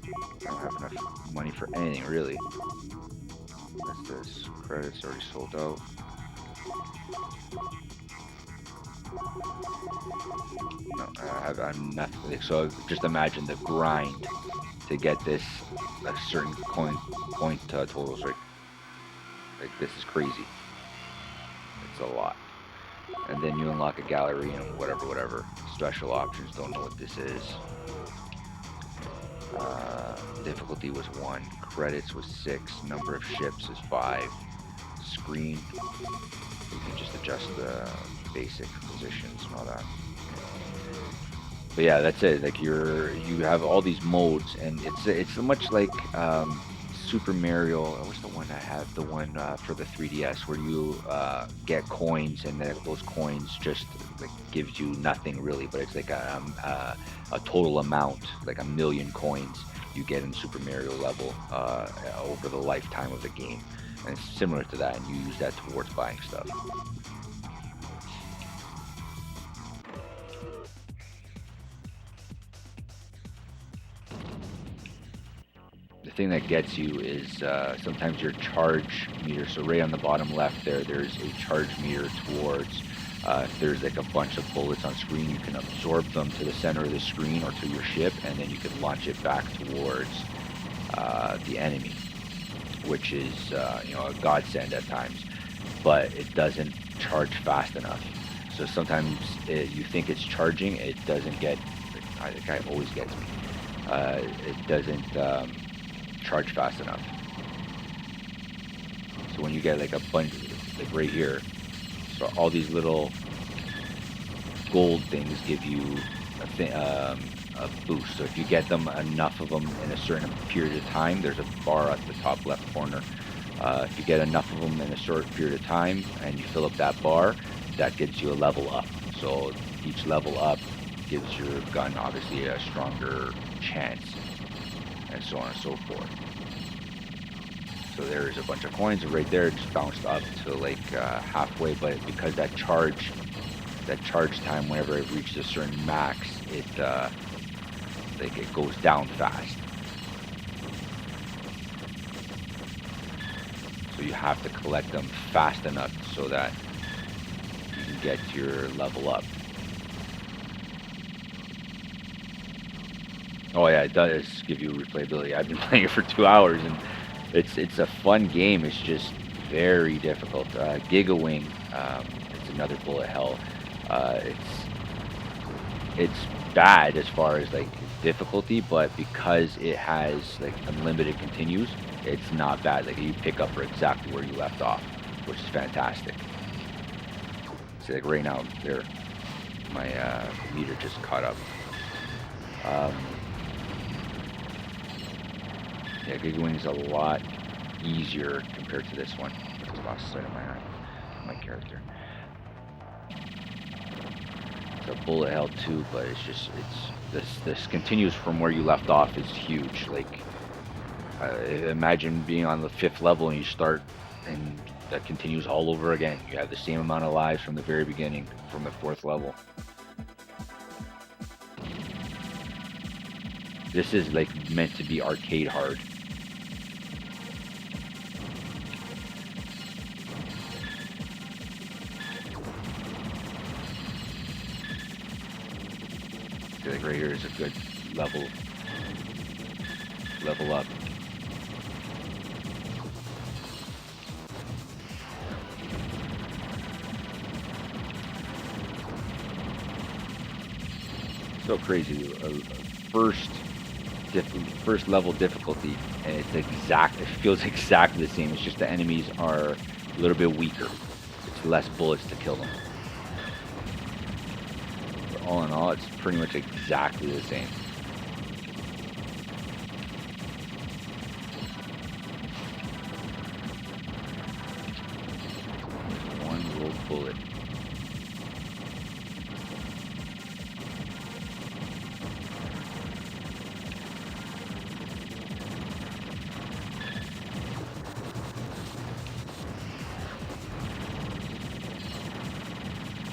I don't have enough money for anything really. What's this? Credits already sold out. No, I'm nothing. So just imagine the grind to get this a certain point totals. Like this is crazy. It's a lot. And then you unlock a gallery and whatever. Special options. Don't know what this is. Difficulty was 1. Credits was 6. Number of ships is 5. Screen. You can just adjust the basic positions and all that. But yeah, that's it. Like you have all these modes, and it's much like Super Mario. What's the one I have? The one for the 3DS where you get coins, and then those coins just like gives you nothing really, but it's like a total amount, like 1,000,000 coins you get in Super Mario level over the lifetime of the game, and it's similar to that, and you use that towards buying stuff. The thing that gets you is sometimes your charge meter. So right on the bottom left there's a charge meter towards if there's like a bunch of bullets on screen, you can absorb them to the center of the screen or to your ship, and then you can launch it back towards the enemy, which is a godsend at times, but it doesn't charge fast enough. So sometimes you think it's charging, it doesn't get. The guy always gets me. It doesn't charge fast enough. So when you get like a bunch, like right here, so all these little gold things give you a boost. So if you get them, enough of them in a certain period of time, there's a bar at the top left corner. If you get enough of them in a short period of time and you fill up that bar, that gives you a level up. So each level up gives your gun obviously a stronger chance, and so on and so forth. So there's a bunch of coins right there, just bounced up to like halfway, but because that charge time, whenever it reaches a certain max, it goes down fast. So you have to collect them fast enough so that you can get your level up. Oh yeah, it does give you replayability. I've been playing it for 2 hours, and it's a fun game. It's just very difficult. Gigawing, it's another bullet hell. It's bad as far as like difficulty, but because it has like unlimited continues, it's not bad. Like you pick up exactly where you left off, which is fantastic. So like right now, there, my meter just caught up. Yeah, Gigawing is a lot easier compared to this one. I just lost sight of my character. It's a bullet hell too, but this continues from where you left off is huge. Like imagine being on the 5th level and you start, and that continues all over again. You have the same amount of lives from the very beginning, from the 4th level. This is like meant to be arcade hard. Like right here is a good level up. So crazy. First first level difficulty, and it feels exactly the same. It's just the enemies are a little bit weaker. It's less bullets to kill them. But all in all, it's pretty much exactly the same. One rolled bullet.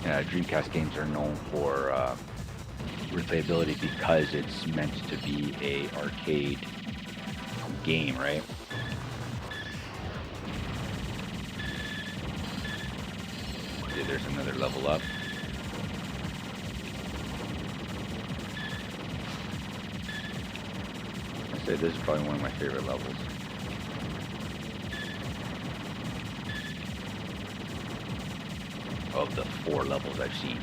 Yeah, Dreamcast games are known for replayability because it's meant to be a arcade game, right? Okay, there's another level up. I'd say this is probably one of my favorite levels. Of the 4 levels I've seen.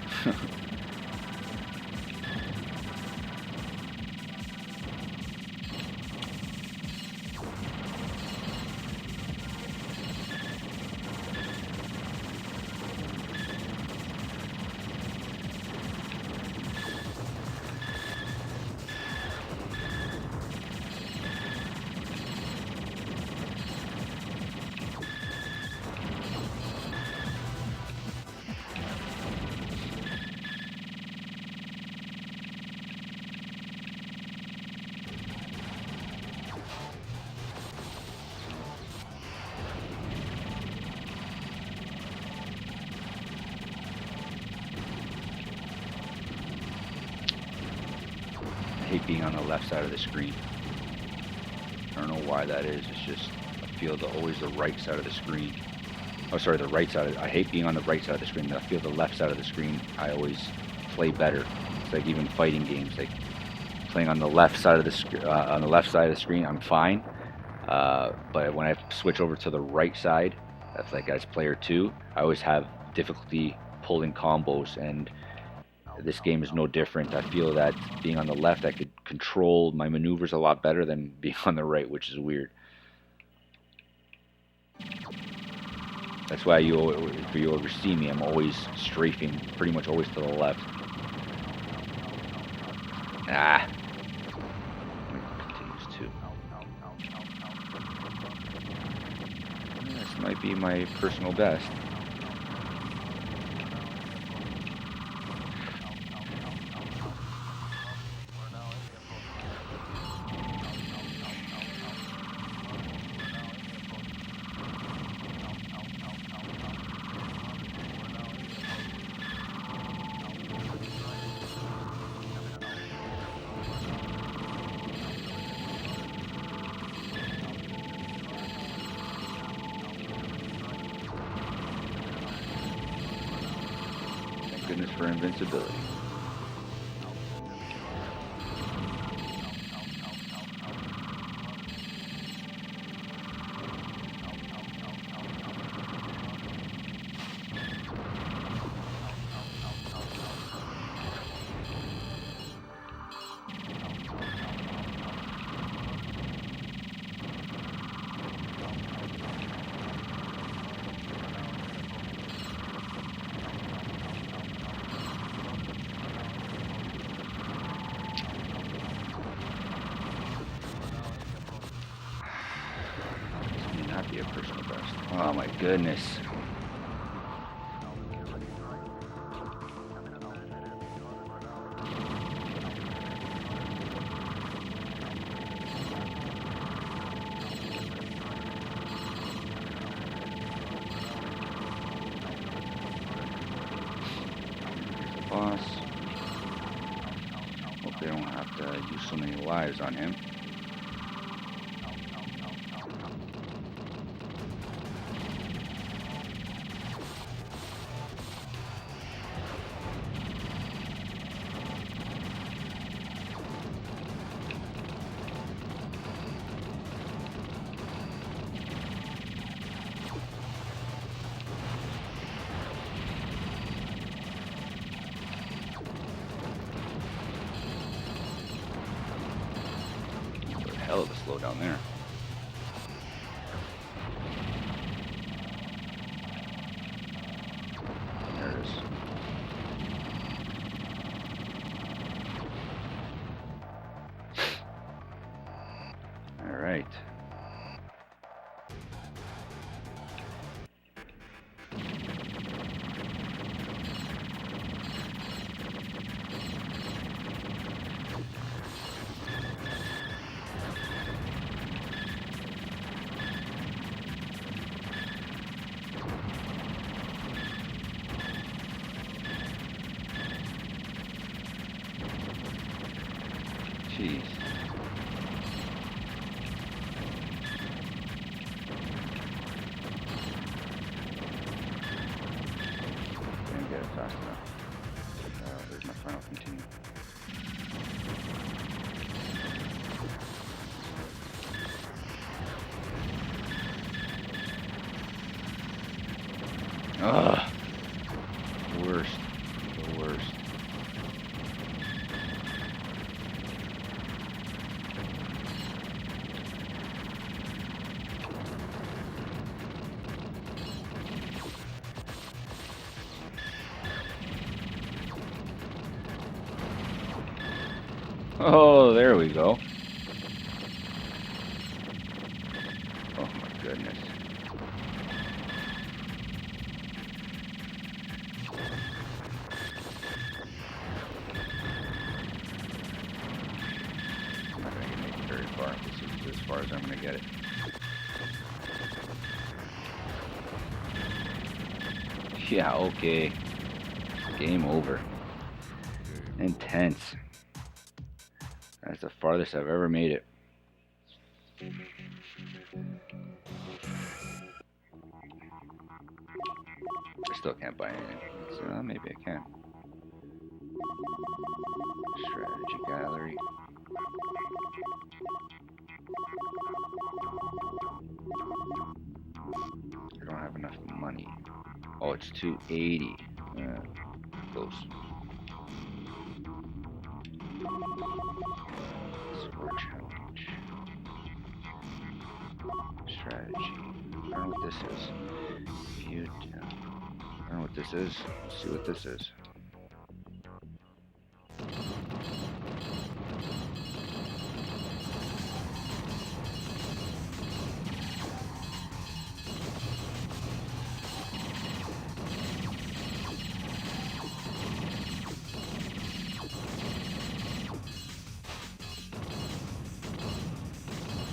I hate being on the left side of the screen. I don't know why that is. It's just, I feel always the right side of the screen. Oh, sorry, the right side. I hate being on the right side of the screen. I feel the left side of the screen, I always play better. It's like even fighting games, like playing on the left side of the screen, I'm fine. But when I switch over to the right side, that's like as player 2, I always have difficulty pulling combos, and this game is no different. I feel that being on the left, I could control my maneuvers a lot better than being on the right, which is weird. That's why if you ever see me, I'm always strafing, pretty much always to the left. Ah. Continues too. This might be my personal best. Goodness for invincibility. Be a personal best. Oh my goodness. Here's the boss. Hope they don't have to use so many lives on him. slow down there. There it is. All right. Jeez. Didn't get it fast enough. There's my final continue. Ugh. Worst. The worst. Oh, there we go. Oh my goodness. I'm not going to make it very far. This is as far as I'm going to get it. Yeah, okay. Game over. Intense. That's the farthest I've ever made it. I still can't buy anything. So maybe I can. Strategy gallery. I don't have enough money. Oh, it's 280. Close. Score challenge. Strategy. I don't know what this is. I don't know what this is. Let's see what this is.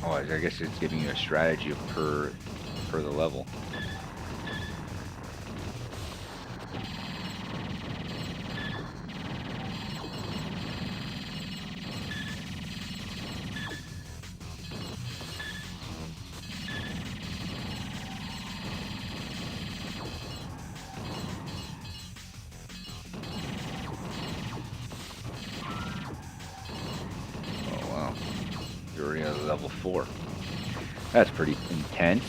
Oh, I guess it's giving you a strategy per the level. Oh wow, you're already at level 4. That's pretty intense.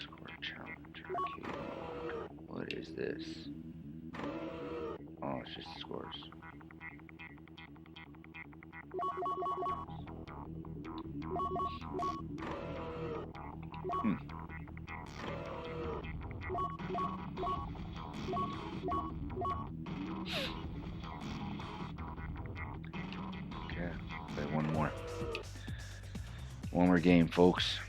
Score challenge arcade mode. What is this? Oh, it's just scores. Okay, play one more. One more game, folks.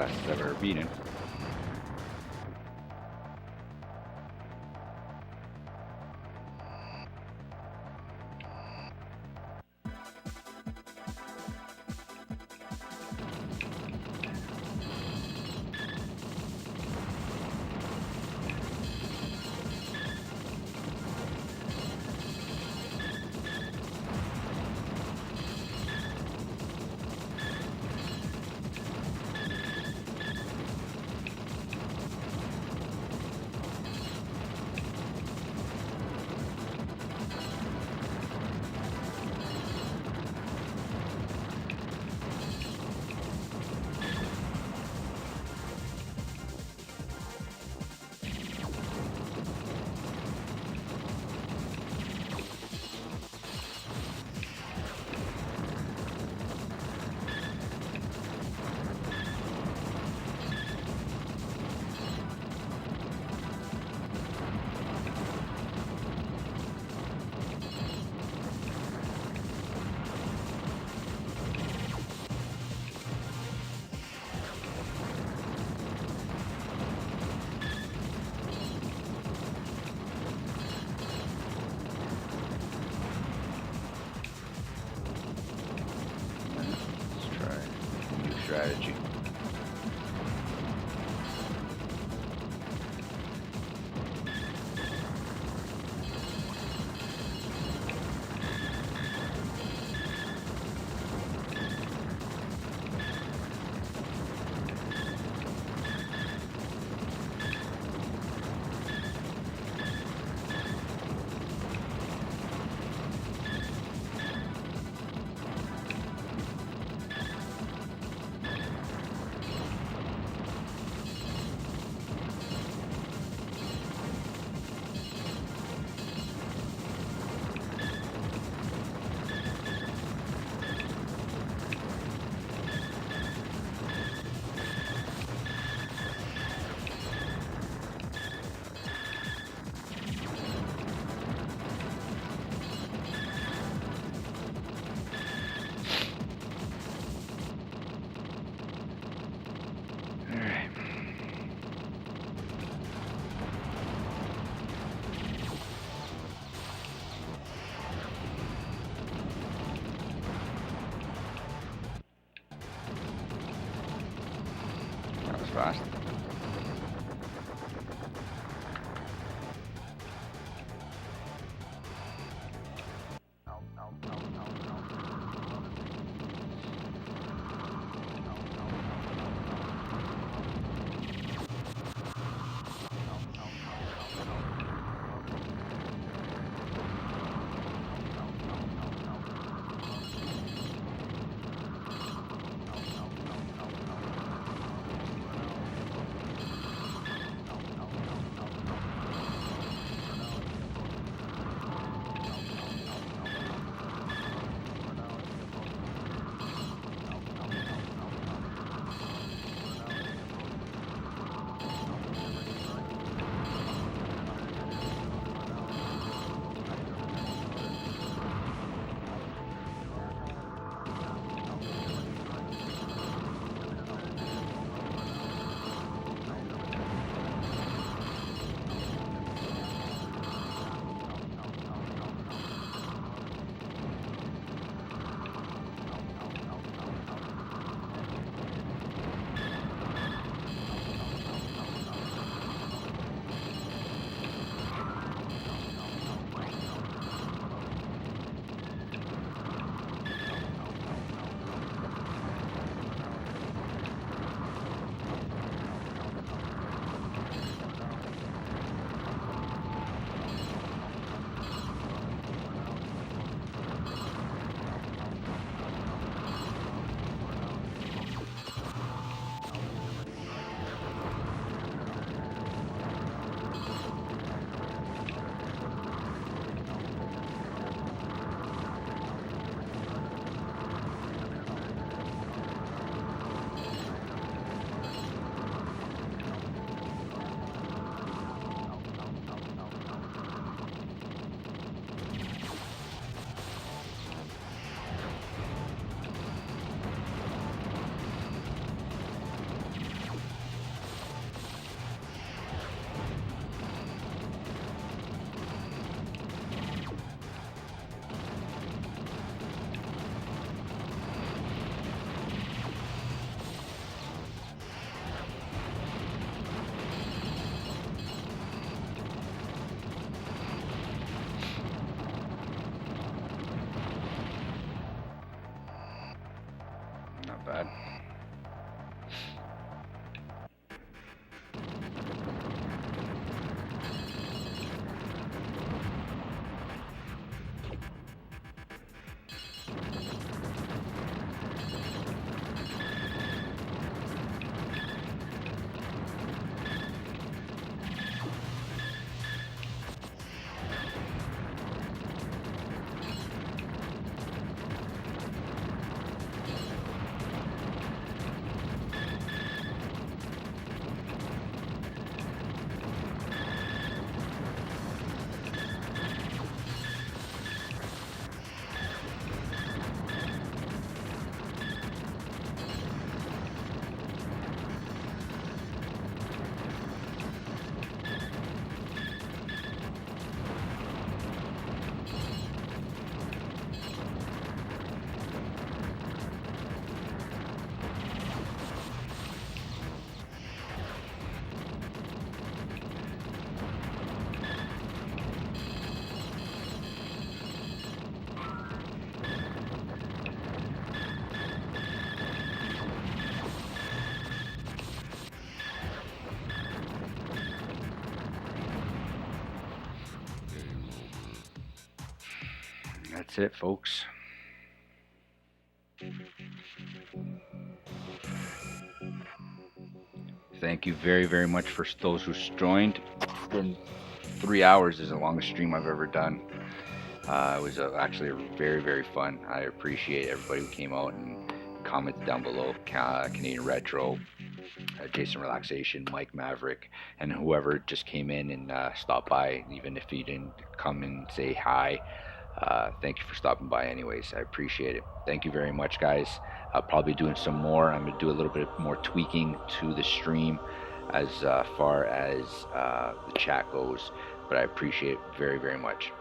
fastest I've ever beaten. Strategy. That's it, folks. Thank you very, very much for those who's joined. It's been 3 hours is the longest stream I've ever done. It was actually very, very fun. I appreciate everybody who came out and commented down below. Canadian Retro, Jason Relaxation, Mike Maverick, and whoever just came in and stopped by, even if you didn't come and say hi. Thank you for stopping by anyways. I appreciate it. Thank you very much, guys. I'll probably doing some more. I'm going to do a little bit more tweaking to the stream as far as the chat goes, but I appreciate it very, very much.